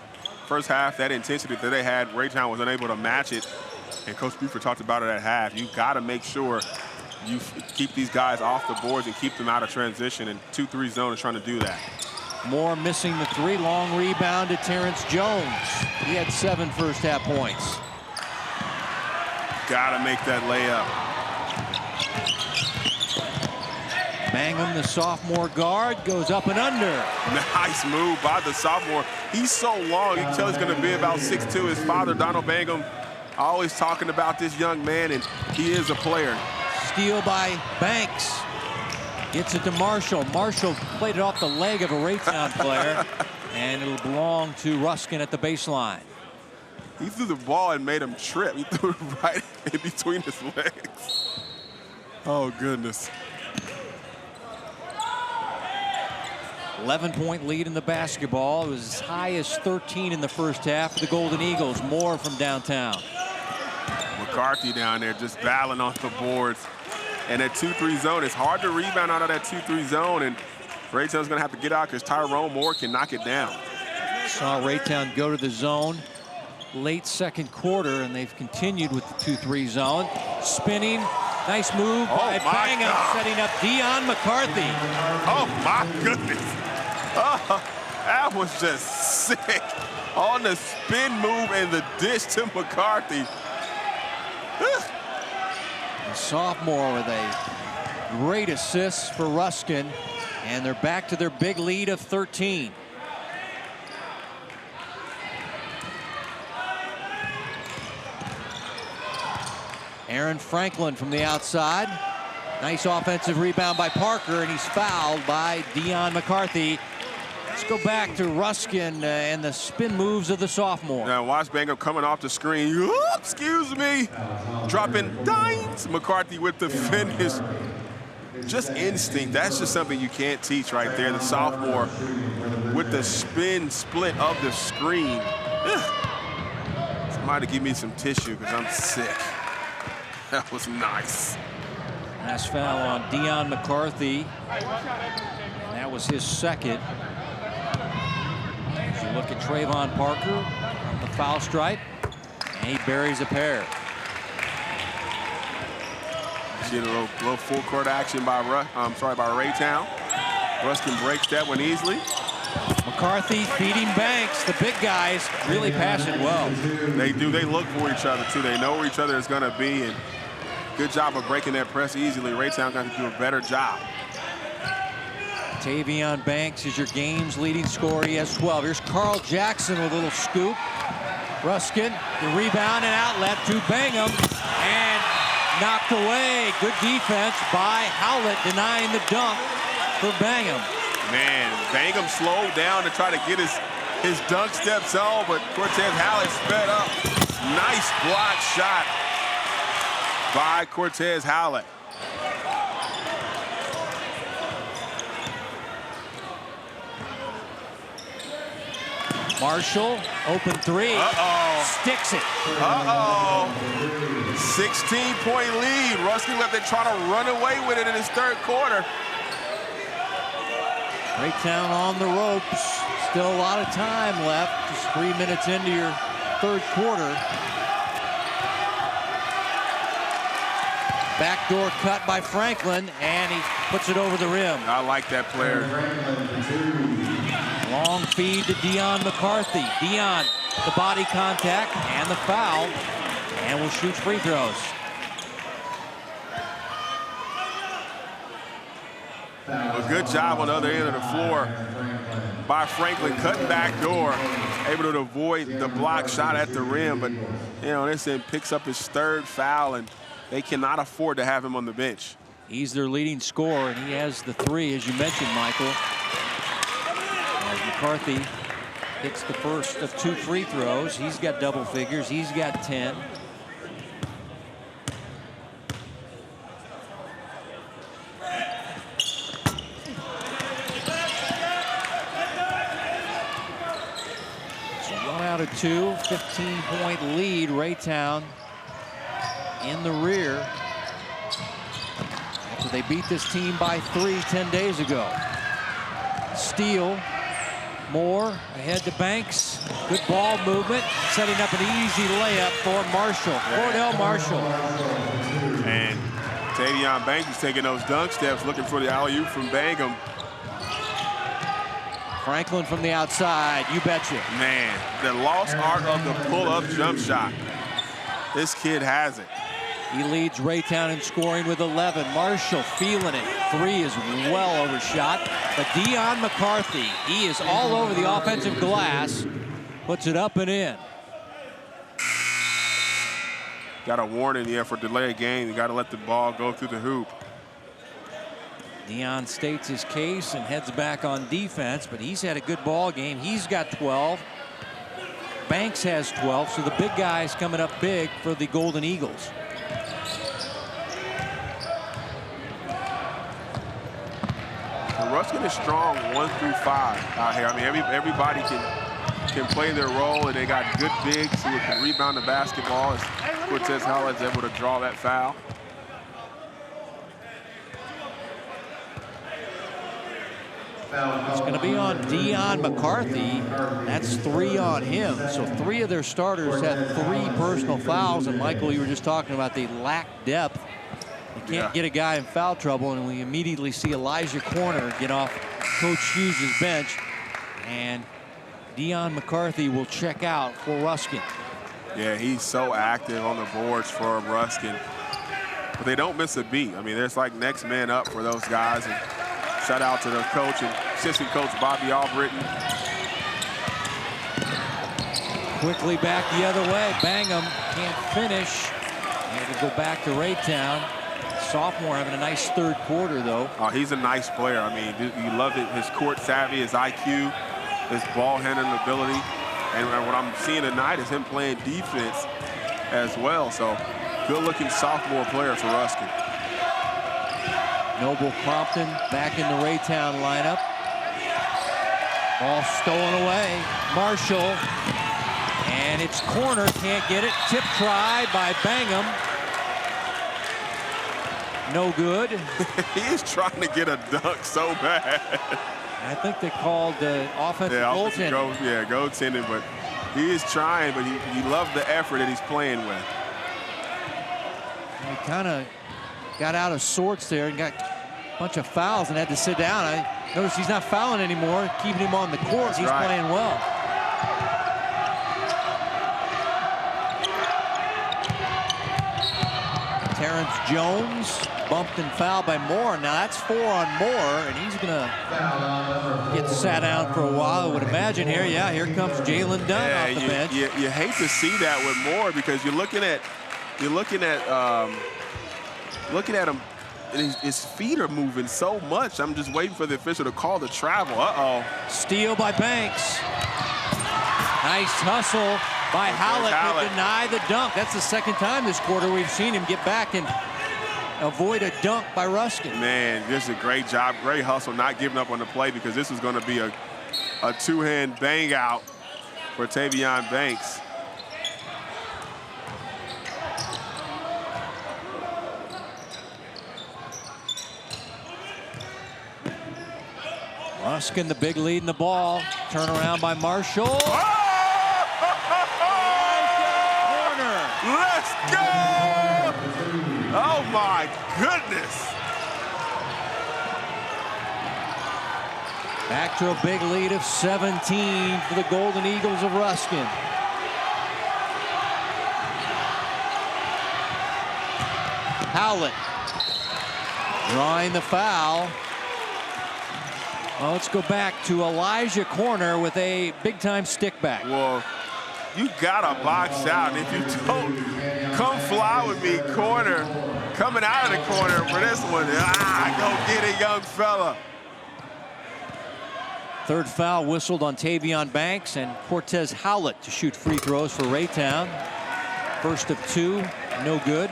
first half, that intensity that they had, Raytown was unable to match it. And Coach Buford talked about it at half. You got to make sure you keep these guys off the boards and keep them out of transition. And 2-3 zone is trying to do that. Moore missing the 3. Long rebound to Terrence Jones. He had 7 first half points. Got to make that layup. Bangham, the sophomore guard, goes up and under. Nice move by the sophomore. He's so long, you can tell he's going to be about 6'2". His father, Donald Bangham, always talking about this young man, and he is a player. Steal by Banks. Gets it to Marshall. Marshall played it off the leg of a Raytown player, and it'll belong to Ruskin at the baseline. He threw the ball and made him trip. He threw it right in between his legs. Oh, goodness. 11-point lead in the basketball. It was as high as 13 in the first half for the Golden Eagles. Moore from downtown. McCarthy down there just battling on the boards. And that 2-3 zone, it's hard to rebound out of that 2-3 zone. And Raytown's going to have to get out because Tyrone Moore can knock it down. Saw Raytown go to the zone late second quarter, and they've continued with the 2-3 zone. Spinning. Nice move by Bangham, setting up Dion McCarthy. Oh, my goodness. Oh, that was just sick. On the spin move and the dish to McCarthy. The sophomore with a great assist for Ruskin, and they're back to their big lead of 13. Aaron Franklin from the outside. Nice offensive rebound by Parker, and he's fouled by Dion McCarthy. Let's go back to Ruskin and the spin moves of the sophomore. Now watch Bangham coming off the screen. Ooh, excuse me. Dropping dimes. McCarthy with the finish. Just instinct. That's just something you can't teach right there. The sophomore with the spin split of the screen. Somebody give me some tissue because I'm sick. That was nice. Last foul on Dion McCarthy. And that was his second. As you look at Trayvon Parker on the foul stripe, and he buries a pair. See a little full court action by Raytown. Ruskin breaks that one easily. McCarthy feeding Banks. The big guys really pass it well. They do. They look for each other, too. They know where each other is going to be, and good job of breaking that press easily. Raytown got to do a better job. Tavion Banks is your game's leading scorer. He has 12. Here's Carl Jackson with a little scoop. Ruskin, the rebound and outlet to Bangham, and knocked away. Good defense by Howlett, denying the dunk for Bangham. Man, Bangham slowed down to try to get his dunk steps on, but Cortez Howlett sped up. Nice block shot by Cortez Howlett. Marshall, open three. Sticks it. 16-point lead. Ruskin left it trying to run away with it in his third quarter. Raytown on the ropes. Still a lot of time left. Just 3 minutes into your third quarter. Backdoor cut by Franklin, and he puts it over the rim. I like that player. Long feed to Dion McCarthy. Dion, the body contact and the foul, and will shoot free throws. A good job on the other end of the floor by Franklin, cutting back door, able to avoid the block shot at the rim. But, you know, this end picks up his third foul, and they cannot afford to have him on the bench. He's their leading scorer, and he has the three, as you mentioned, Michael. As McCarthy hits the first of 2 free throws. He's got double figures. He's got 10. So 1 out of 2, 15-point lead. Raytown in the rear after they beat this team by 3 10 days ago. Steele. Moore ahead to Banks. Good ball movement. Setting up an easy layup for Marshall. Cordell Marshall. And Tavion Banks is taking those dunk steps, looking for the alley-oop from Bangham. Franklin from the outside. You betcha. Man, the lost art of the pull-up jump shot. This kid has it. He leads Raytown in scoring with 11. Marshall feeling it. 3 is well overshot. But Dion McCarthy, he is all over the offensive glass. Puts it up and in. Got a warning here for delayed game. You got to let the ball go through the hoop. Dion states his case and heads back on defense, but he's had a good ball game. He's got 12. Banks has 12, so the big guy's coming up big for the Golden Eagles. Ruskin is strong 1 through 5 out here. I mean, everybody can play their role, and they got good bigs who can rebound the basketball. As Cortez Howlett's able to draw that foul. It's going to be on Dion McCarthy. That's 3 on him. So 3 of their starters had 3 personal fouls. And Michael, you were just talking about they lack depth. You can't get a guy in foul trouble, and we immediately see Elijah Corner get off Coach Hughes' bench, and Dion McCarthy will check out for Ruskin. Yeah, he's so active on the boards for Ruskin. But they don't miss a beat. I mean, there's like next man up for those guys. And shout out to the coach and assistant coach Bobby Albritton. Quickly back the other way. Bangham can't finish. And it'll go back to Raytown. Sophomore having a nice third quarter, though. Oh, he's a nice player. I mean, you love it. His court savvy, his IQ, his ball handling ability. And what I'm seeing tonight is him playing defense as well. So, good-looking sophomore player for Ruskin. Noble Crompton back in the Raytown lineup. Ball stolen away. Marshall. And it's Corner, can't get it. Tip try by Bangham. No good. He is trying to get a dunk so bad. I think they called the offensive goaltending. Goaltending, but he is trying, but he loves the effort that he's playing with. He kind of got out of sorts there and got a bunch of fouls and had to sit down. Notice he's not fouling anymore, keeping him on the court. He's playing well. Terrence Jones bumped and fouled by Moore. Now that's 4 on Moore, and he's gonna get sat down for a while, I would imagine here. Yeah, here comes Jalen Dunn off the bench. You hate to see that with Moore because you're looking at him, and his feet are moving so much. I'm just waiting for the official to call the travel. Steal by Banks. Nice hustle by Hallett to deny the dunk. That's the second time this quarter we've seen him get back and avoid a dunk by Ruskin. Man, this is a great job, great hustle, not giving up on the play because this is going to be a two-hand bang out for Tavion Banks. Ruskin, the big lead in the ball. Turn around by Marshall. Oh! Let's go! Oh my goodness! Back to a big lead of 17 for the Golden Eagles of Ruskin. Howlett drawing the foul. Well, let's go back to Elijah Corner with a big-time stick back. Well, you gotta box out. If you don't, come fly with me, Corner. Coming out of the corner for this one. Go get it, young fella. Third foul whistled on Tavion Banks and Cortez Howlett to shoot free throws for Raytown. First of 2, no good.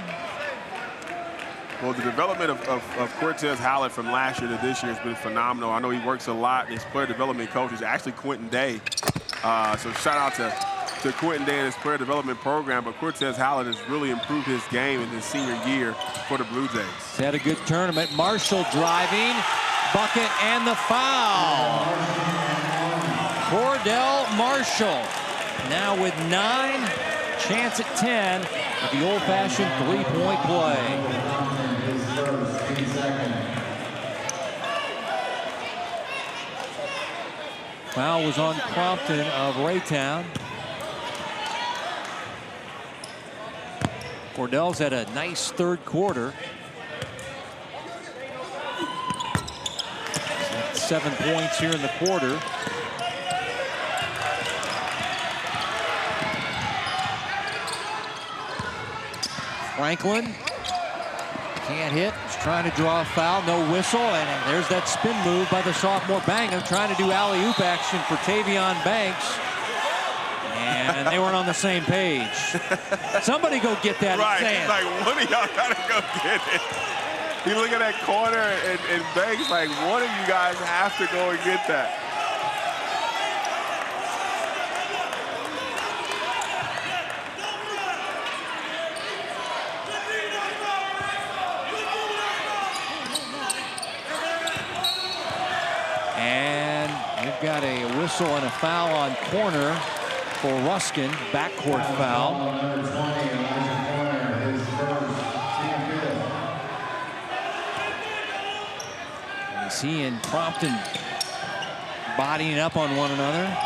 Well, the development of Cortez Howlett from last year to this year has been phenomenal. I know he works a lot. His player development coach is actually Quentin Day. So shout out to Quentin Day and his player development program. But Cortez Howlett has really improved his game in his senior year for the Blue Jays. He's had a good tournament. Marshall driving, bucket, and the foul. Cordell Marshall now with 9, chance at 10 with the old-fashioned three-point play. Foul was on Crompton of Raytown. Cordell's had a nice third quarter. 7 points here in the quarter. Franklin can't hit. He's trying to draw a foul. No whistle. And there's that spin move by the sophomore Bangham trying to do alley-oop action for Tavion Banks. And they weren't on the same page. Somebody go get that. Right. He's like, one of y'all got to go get it. You look at that corner and Banks like, one of you guys have to go and get that. And we've got a whistle and a foul on Corner for Ruskin, backcourt foul. And he and Crompton bodying up on one another.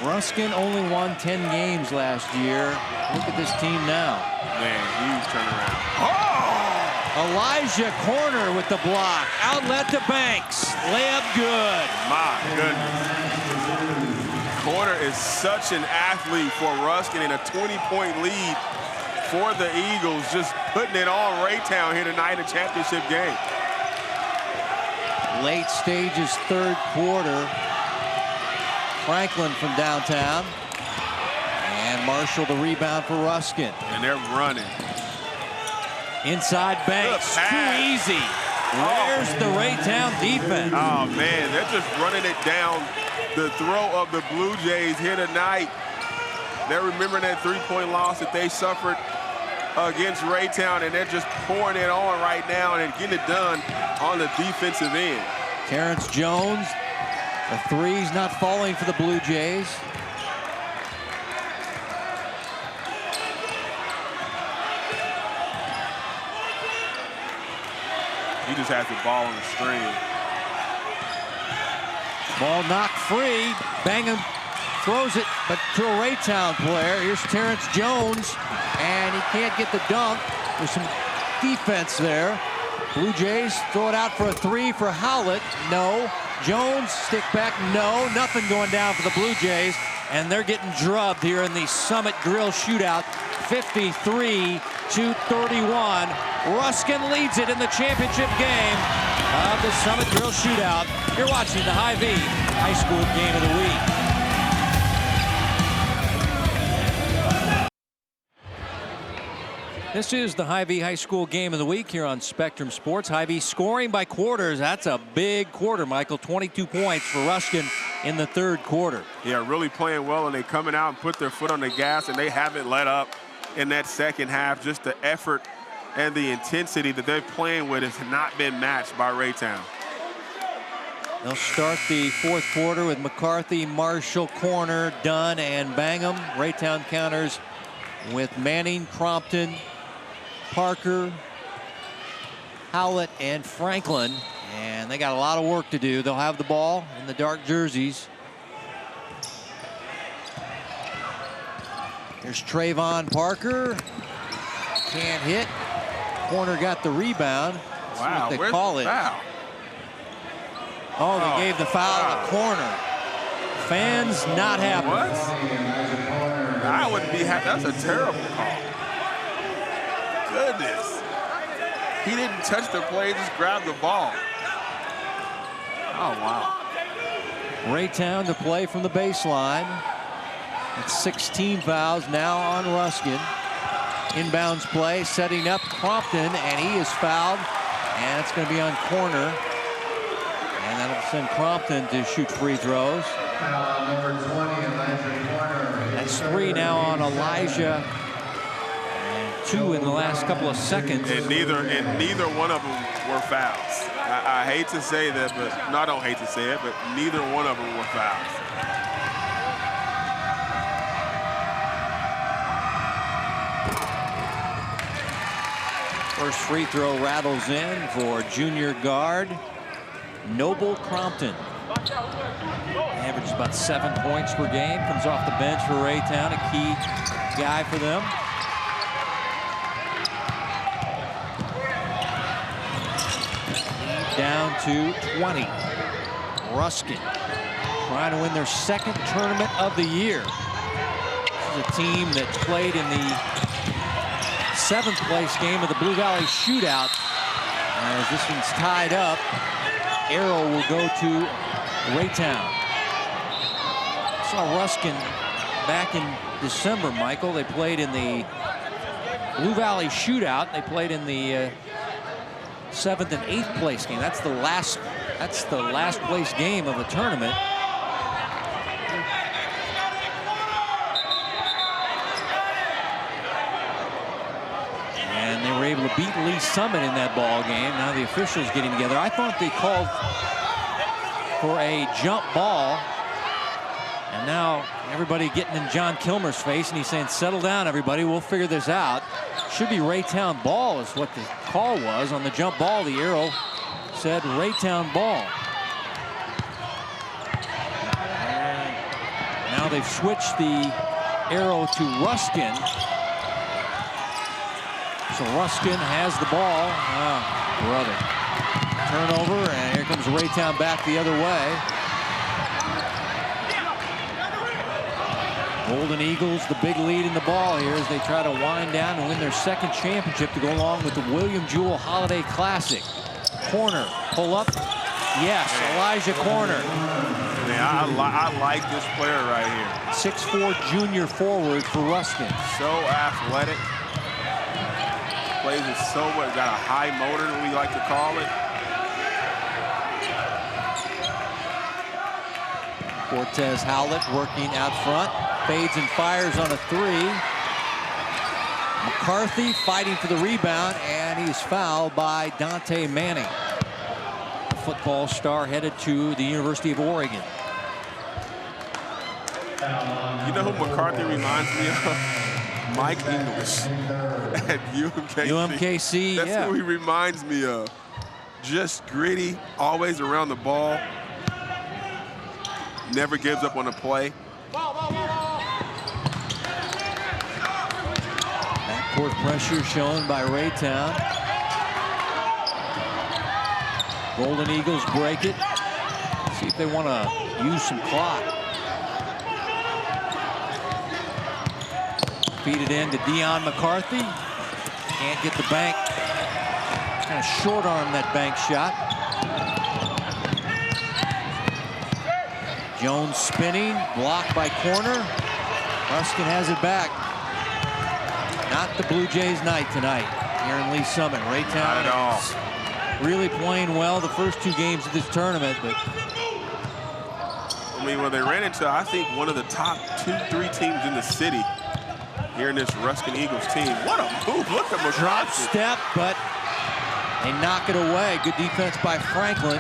Ruskin only won 10 games last year. Look at this team now. Man, huge turnaround. Oh! Elijah Corner with the block. Outlet to Banks. Layup good. My goodness. Corner is such an athlete for Ruskin in a 20-point lead for the Eagles, just putting it on Raytown here tonight in the championship game. Late stages, third quarter. Franklin from downtown. And Marshall the rebound for Ruskin. And they're running. Inside Banks, too easy. Where's the Raytown defense? Oh, man, they're just running it down the throat of the Blue Jays here tonight. They're remembering that three-point loss that they suffered against Raytown, and they're just pouring it on right now and getting it done on the defensive end. Terrence Jones, the three's not falling for the Blue Jays. He just has the ball on the string. Ball knocked free. Bangham throws it, but to a Raytown player. Here's Terrence Jones, and he can't get the dunk. There's some defense there. Blue Jays throw it out for a three for Howlett. No. Jones, stick back. No. Nothing going down for the Blue Jays. And they're getting drubbed here in the Summit Grill shootout. 53-31. Ruskin leads it in the championship game of the Summit Grill shootout. You're watching the Hy-Vee High School Game of the Week. This is the Hy-Vee High School Game of the Week here on Spectrum Sports. Hy-Vee scoring by quarters. That's a big quarter, Michael. 22 points for Ruskin in the third quarter. Yeah, really playing well, and they coming out and put their foot on the gas, and they haven't let up in that second half. Just the effort and the intensity that they're playing with has not been matched by Raytown. They'll start the fourth quarter with McCarthy, Marshall, Corner, Dunn, and Bangham. Raytown counters with Manning, Crompton, Parker, Howlett, and Franklin. And they got a lot of work to do. They'll have the ball in the dark jerseys. There's Trayvon Parker. Can't hit. Corner got the rebound. That's wow, what they call it. Foul? Oh, they gave the foul to Corner. Fans not happy. What? I wouldn't be happy. That's a terrible call. Goodness. He didn't touch the play, just grabbed the ball. Oh, wow. Raytown to play from the baseline. It's 16 fouls now on Ruskin. Inbounds play, setting up Crompton, and he is fouled. And it's going to be on Corner. And that'll send Crompton to shoot free throws. Number 20, Elijah Corner. That's 3 now on Elijah. And 2 in the last couple of seconds. And neither one of them were fouls. I hate to say that, but no, I don't hate to say it, but neither one of them were fouls. First free throw rattles in for junior guard Noble Crompton. Averages about 7 points per game. Comes off the bench for Raytown, a key guy for them. Down to 20. Ruskin trying to win their second tournament of the year. This is a team that played in the 7th place game of the Blue Valley shootout. As this one's tied up, arrow will go to Raytown. Saw Ruskin back in December, Michael. They played in the Blue Valley shootout. They played in the 7th and 8th place game. That's the last place game of the tournament. And they were able to beat Lee Summit in that ball game. Now the officials getting together. I thought they called for a jump ball. And now everybody getting in John Kilmer's face, and he's saying, settle down, everybody. We'll figure this out. Should be Raytown ball is what the call was on the jump ball. The arrow said Raytown ball. And now they've switched the arrow to Ruskin. So Ruskin has the ball. Oh, brother. Turnover, and here comes Raytown back the other way. Golden Eagles, the big lead in the ball here as they try to wind down and win their second championship to go along with the William Jewell Holiday Classic. Corner, pull up. Yes, Elijah Corner. Man, I like this player right here. 6'4" junior forward for Ruskin. So athletic. Plays it so well. Got a high motor, we like to call it. Cortez Howlett working out front. Fades and fires on a 3. McCarthy fighting for the rebound, and he's fouled by Dante Manning. The football star headed to the University of Oregon. You know who McCarthy reminds me of? Mike English at UMKC. UMKC, That's yeah. who he reminds me of. just gritty, always around the ball. Never gives up on a play. Backcourt pressure shown by Raytown. Golden Eagles break it. See if they want to use some clock. Feed it in to Deion McCarthy. Can't get the bank. Kind of short arm that bank shot. Jones spinning, blocked by corner. Ruskin has it back. Not the Blue Jays' night tonight here in Lee Summit. Raytown Not at all. is really playing well the first 2 games of this tournament, but I mean, when they ran into, I think, one of the top 2-3 teams in the city here in this Ruskin Eagles team. What a move. Look at McCarthy. drop step, but they knock it away. Good defense by Franklin.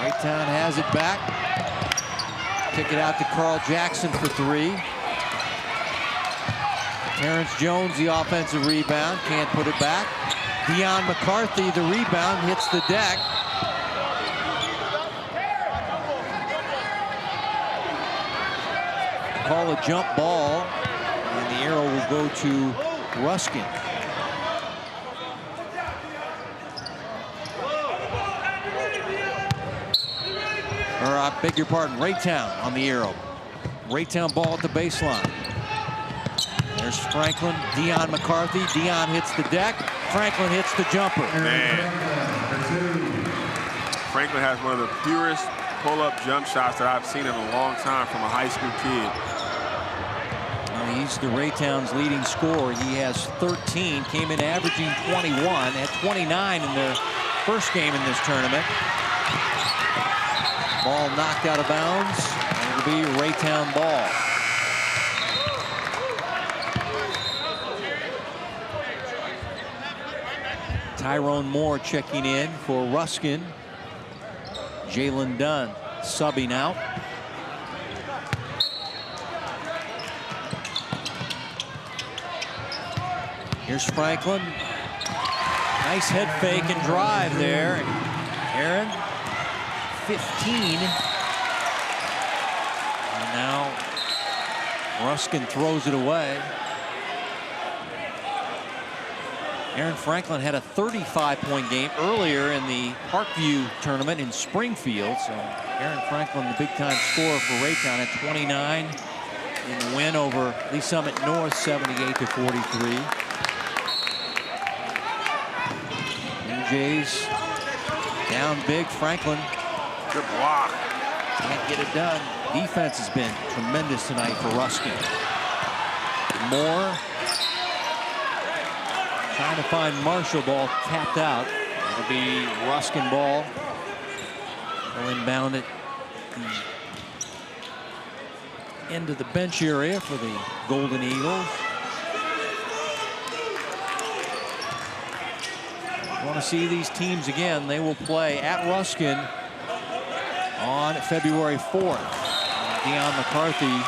Raytown has it back. Kick it out to Carl Jackson for 3. Terrence Jones, the offensive rebound. Can't put it back. Deion McCarthy, the rebound, hits the deck. Call a jump ball, and the arrow will go to Ruskin. Or I beg your pardon, Raytown on the arrow. Raytown ball at the baseline. There's Franklin, Deion McCarthy. Deion hits the deck. Franklin hits the jumper. Man. Franklin has one of the purest pull-up jump shots that I've seen in a long time from a high school kid. Well, he's the Raytown's leading scorer. He has 13, came in averaging 21, had 29 in their first game in this tournament. Ball knocked out of bounds, and it'll be a Raytown ball. Tyrone Moore checking in for Ruskin. Jalen Dunn subbing out. Here's Franklin. Nice head fake and drive there. Aaron, 15. And now Ruskin throws it away. Aaron Franklin had a 35-point game earlier in the Parkview tournament in Springfield. So Aaron Franklin, the big-time scorer for Raytown, at 29 in the win over Lee Summit North, 78-43. Blue Jays down big. Franklin. Good block. Can't get it done. Defense has been tremendous tonight for Ruskin. Moore. Trying to find Marshall, ball tapped out. It'll be Ruskin ball. They'll inbound it the end of the bench area for the Golden Eagles. Want to see these teams again. They will play at Ruskin on February 4th. Deion McCarthy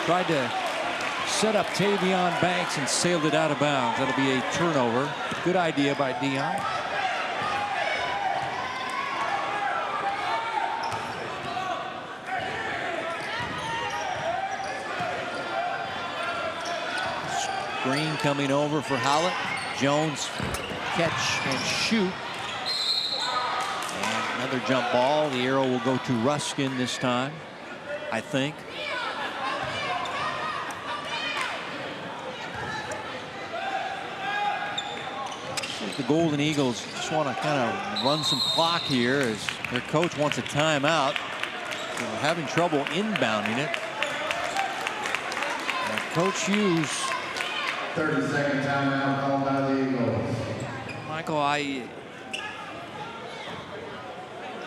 tried to set up Tavion Banks and sailed it out of bounds. That'll be a turnover. Good idea by Deion. Screen coming over for Howlett. Jones catch and shoot. And another jump ball. The arrow will go to Ruskin this time, I think. The Golden Eagles just want to kind of run some clock here as their coach wants a timeout. They're having trouble inbounding it. And Coach Hughes. 30-second timeout called by the Eagles. Michael,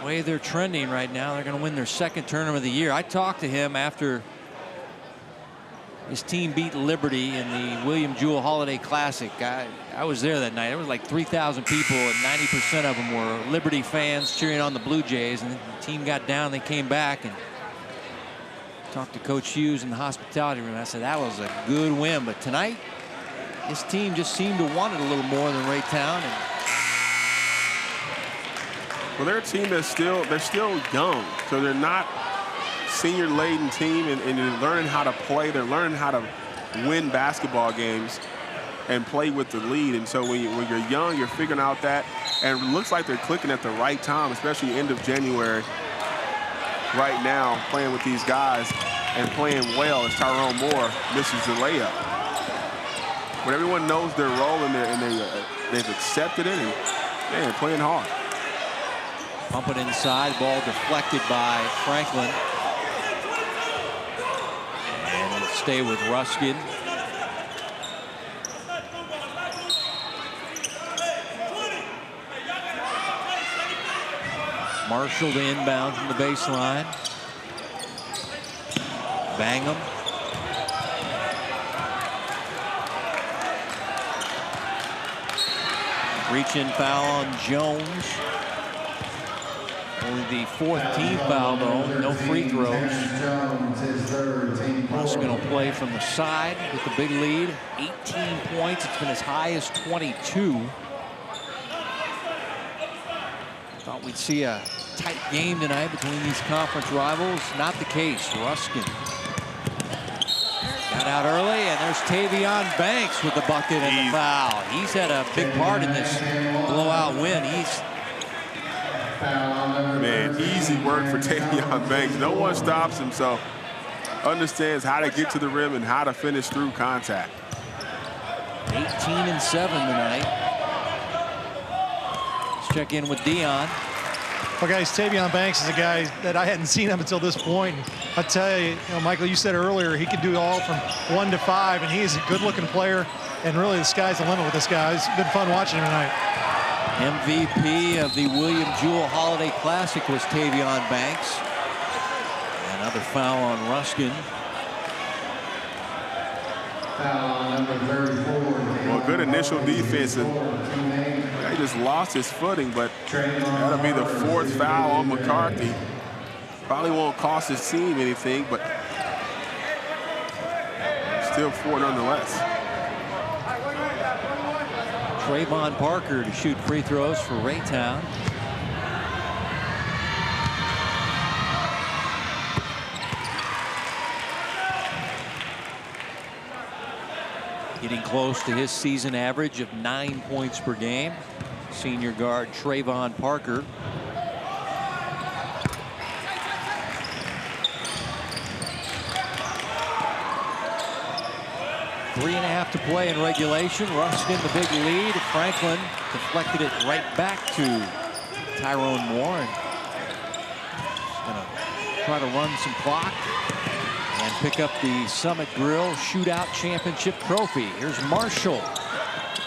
the way they're trending right now, they're going to win their second tournament of the year. I talked to him after his team beat Liberty in the William Jewell Holiday Classic. I was there that night. There was like 3,000 people, and 90% of them were Liberty fans cheering on the Blue Jays. And the team got down. They came back and talked to Coach Hughes in the hospitality room. I said that was a good win. But tonight, this team just seemed to want it a little more than Raytown. And Well, they're a team they're still young, so they're not senior-laden team, and they're learning how to play. They're learning how to win basketball games and play with the lead. And so when you're young, you're figuring out that, and it looks like they're clicking at the right time, especially end of January. Right now, playing with these guys and playing well as Tyrone Moore misses the layup. But everyone knows their role, and they've accepted it, and man, playing hard. Pumping inside, ball deflected by Franklin. And it'll stay with Ruskin. Marshall to inbound from the baseline. Bangham. Reach-in foul on Jones. Only the 4th team foul, though. No free throws. Ruskin will play from the side with the big lead. 18 points. It's been as high as 22. Thought we'd see a tight game tonight between these conference rivals. Not the case. Ruskin got out early, and there's Tavion Banks with the bucket and the foul. He's had a big part in this blowout win. Man, easy work for Tavion Banks. No one stops him, so understands how to get to the rim and how to finish through contact. 18-7 tonight. Let's check in with Dion. Well, guys, Tavion Banks is a guy that I hadn't seen up until this point. I tell you, Michael, you said earlier he could do all from 1 to 5, and he is a good-looking player. And really, the sky's the limit with this guy. It's been fun watching him tonight. MVP of the William Jewell Holiday Classic was Tavion Banks. Another foul on Ruskin. Well, good initial defense, and he just lost his footing, but that'll be the 4th foul on McCarthy. Probably won't cost his team anything, but still 4 nonetheless. Trayvon Parker to shoot free throws for Raytown. Getting close to his season average of 9 points per game. Senior guard Trayvon Parker. Three and a half to play in regulation. Ruskin the big lead. Franklin deflected it right back to Tyrone Moore. And he's going to try to run some clock and pick up the Summit Grill Shootout Championship trophy. Here's Marshall.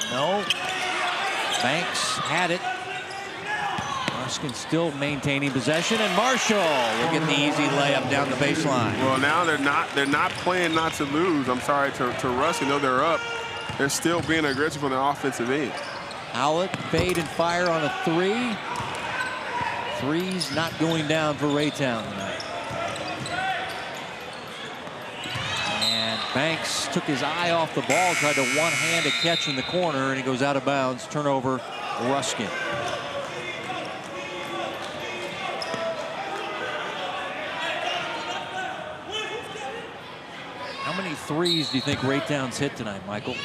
No. Banks had it. Ruskin still maintaining possession, and Marshall will get the easy layup down the baseline. Well, now they're not playing not to lose. I'm sorry to Ruskin, though they're up. They're still being aggressive on the offensive end. Howlett fade and fire on a 3. Three's not going down for Raytown tonight. And Banks took his eye off the ball, tried to one-hand a catch in the corner, and he goes out of bounds. Turnover, Ruskin. How many threes do you think Raytown's hit tonight, Michael?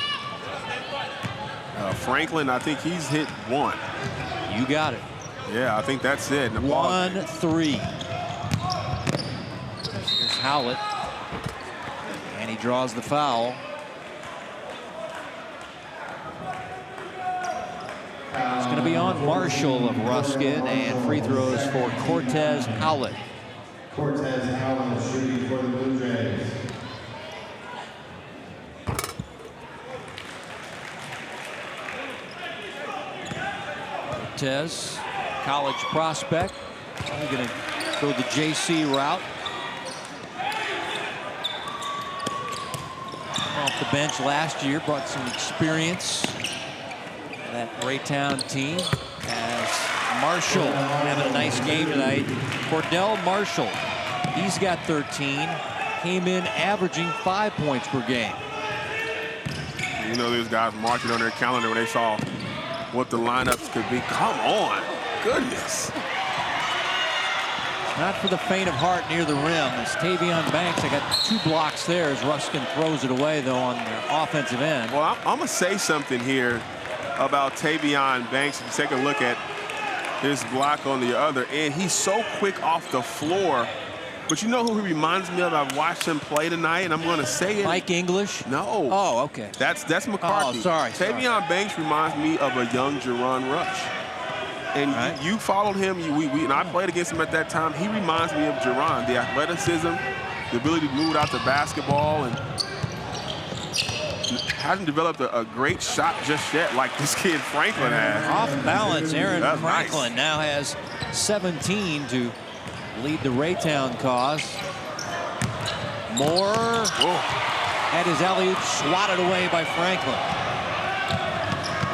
Franklin, I think he's hit 1. You got it. Yeah, I think that's it. 1-3. Here's Howlett. And he draws the foul. It's going to be on Marshall of Ruskin, and free throws for Cortez Howlett. Cortez Howlett shooting for the Blue Jays. Cortez, college prospect. He's going to go the JC route. Off the bench last year, brought some experience. That Raytown team has Marshall having a nice game tonight. Cordell Marshall, he's got 13. Came in averaging 5 points per game. You know, these guys marked it on their calendar when they saw what the lineups could be. Come on, goodness. Not for the faint of heart near the rim. As Tavion Banks, I got 2 blocks there as Ruskin throws it away, though, on the offensive end. Well, I'm going to say something here about Tavion Banks. If you take a look at his block on the other end, he's so quick off the floor. But you know who he reminds me of? I've watched him play tonight, and I'm going to say it. Mike English? No. Oh, okay. That's McCarthy. Oh, sorry. Tavion Banks reminds me of a young Jerron Rush. And right. you followed him. And I played against him at that time. He reminds me of Jerron. The athleticism, the ability to move out the basketball, and hasn't developed a great shot just yet like this kid Franklin has. Off balance, Aaron That's Franklin nice. now has 17 to lead the Raytown cause. Moore had his alley-oop swatted away by Franklin.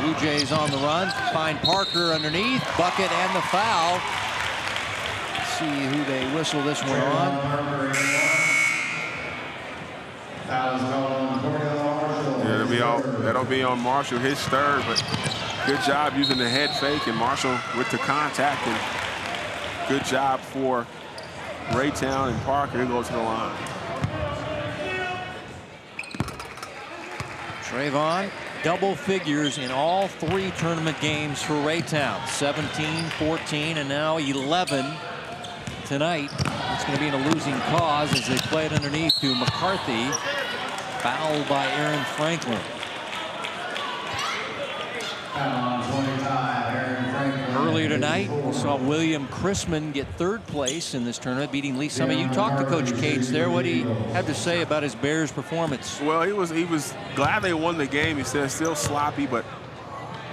Blue Jays on the run, find Parker underneath, bucket and the foul. Let's see who they whistle this one on. That'll be on Marshall, his third, but good job using the head fake, and Marshall with the contact, and good job for Raytown and Parker. He goes to the line. Trayvon, double figures in all 3 tournament games for Raytown. 17, 14, and now 11 tonight. It's going to be in a losing cause as they play it underneath to McCarthy. Fouled by Aaron Franklin. Earlier tonight, we saw William Chrisman get 3rd place in this tournament, beating Lee Summit. You talked to Coach Cates there. What do you have to say about his Bears performance? Well, he was glad they won the game. He said still sloppy, but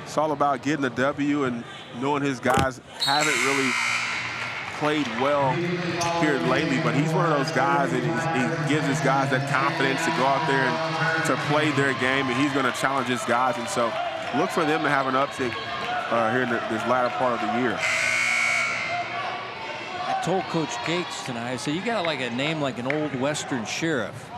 it's all about getting a W and knowing his guys haven't really played well here lately, but he's one of those guys that he gives his guys that confidence to go out there and to play their game, and he's going to challenge his guys. And so look for them to have an uptick here in this latter part of the year. I told Coach Cates tonight, I said, you got like a name like an old Western sheriff.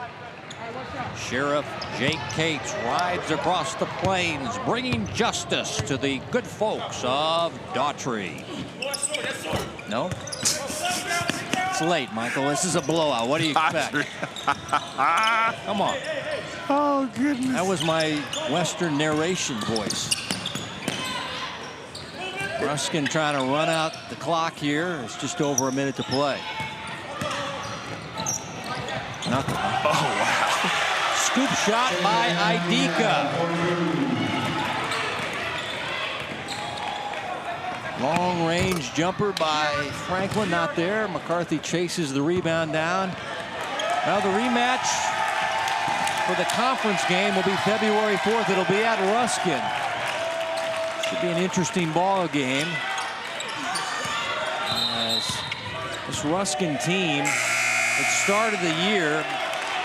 Sheriff Jake Cates rides across the plains, bringing justice to the good folks of Daughtry. No? It's late, Michael. This is a blowout. What do you expect? Come on. Oh, goodness. That was my Western narration voice. Ruskin trying to run out the clock here. It's just over a minute to play. Nothing. Oh, wow. Scoop shot by Idika. Long range jumper by Franklin, not there. McCarthy chases the rebound down. Now the rematch for the conference game will be February 4th. It'll be at Ruskin. Should be an interesting ball game. As this Ruskin team, it started the year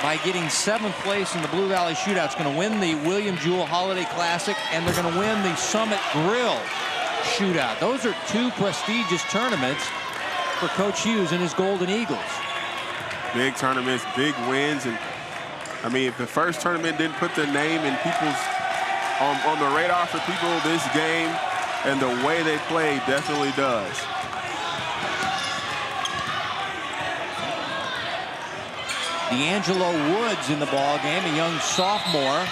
by getting 7th place in the Blue Valley Shootout. It's going to win the William Jewell Holiday Classic, and they're going to win the Summit Grill Shootout. Those are 2 prestigious tournaments for Coach Hughes and his Golden Eagles. Big tournaments, big wins, and I mean, if the first tournament didn't put their name in people's on the radar for people, this game and the way they play definitely does. D'Angelo Woods in the ball game, a young sophomore.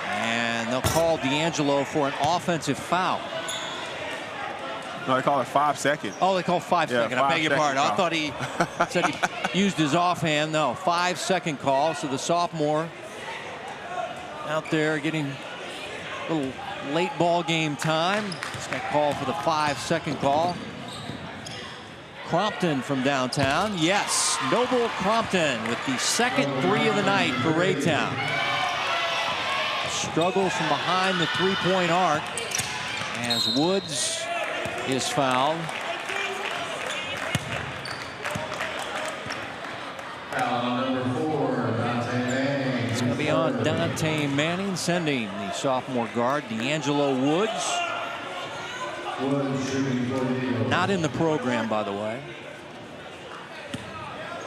And they'll call D'Angelo for an offensive foul. No, they call it 5 seconds. Oh, they call 5 Yeah, second. I beg your 5 pardon. I second thought he said he used his offhand. No, 5 second call. So the sophomore out there getting a little late ball game time. He's got to call for the 5 second call. Crompton from downtown. Yes, Noble Crompton with the 2nd 3 of the night for Raytown. Struggles from behind the 3-point arc as Woods is fouled. It's going to be on Dante Manning, sending the sophomore guard, D'Angelo Woods. Not in the program, by the way.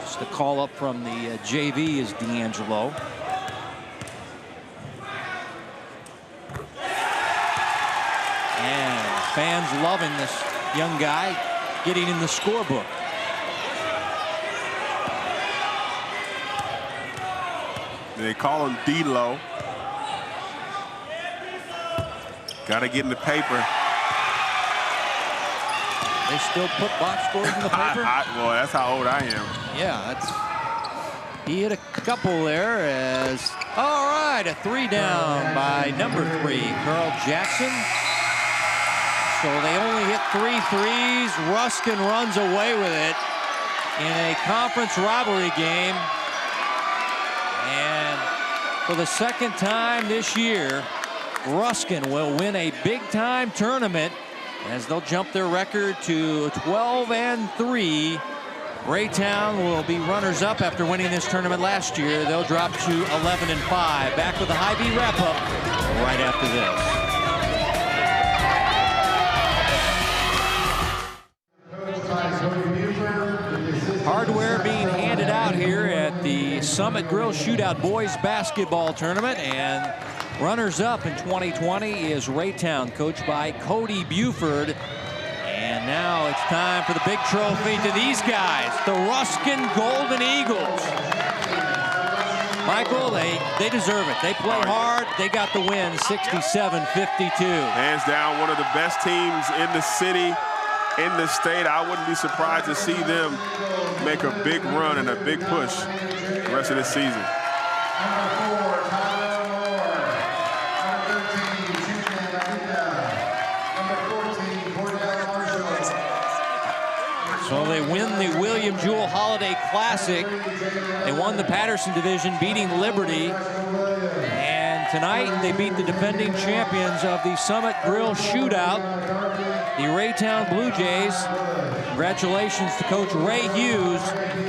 Just a call up from the JV is D'Angelo. And fans loving this young guy. getting in the scorebook. They call him D-Lo. Got to get in the paper. They still put box scores in the paper? Well, that's how old I am. Yeah, he hit a couple there as, all right, a 3 down by number 3, Carl Jackson. So they only hit 3 threes. Ruskin runs away with it in a conference rivalry game. And for the second time this year, Ruskin will win a big-time tournament as they'll jump their record to 12-3. Raytown will be runners-up after winning this tournament last year. They'll drop to 11-5. Back with a high-B wrap-up right after this. Hardware being handed out here at the Summit Grill Shootout Boys Basketball Tournament, and runners-up in 2020 is Raytown, coached by Cody Buford. And now it's time for the big trophy to these guys, the Ruskin Golden Eagles. Michael, they deserve it. They play hard. They got the win, 67-52. Hands down, one of the best teams in the city, in the state. I wouldn't be surprised to see them make a big run and a big push the rest of this season. So they win the William Jewell Holiday Classic. They won the Patterson Division, beating Liberty. And tonight they beat the defending champions of the Summit Grill Shootout, the Raytown Blue Jays. Congratulations to Coach Ray Hughes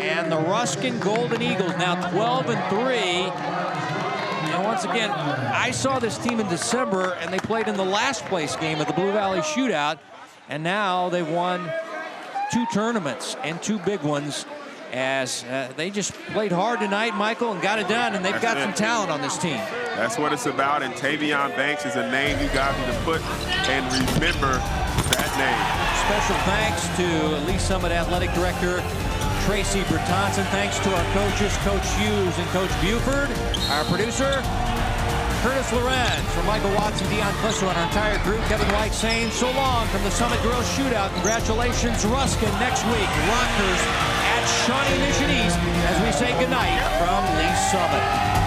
and the Ruskin Golden Eagles, now 12-3. And once again, I saw this team in December, and they played in the last place game of the Blue Valley Shootout, and now they've won 2 tournaments and 2 big ones, as they just played hard tonight, Michael, and got it done, and they've got some talent on this team. That's what it's about, and Tavion Banks is a name you guys need to put and remember that name. Special thanks to Lee Summit Athletic Director Tracy Bertonson. Thanks to our coaches, Coach Hughes and Coach Buford. Our producer, Curtis Lorenz. For Michael Watson, Dion Klesso, and our entire group, Kevin White saying so long from the Summit Girls Shootout. Congratulations, Ruskin. Next week, Rockers at Shawnee Mission East as we say goodnight from Lee Summit.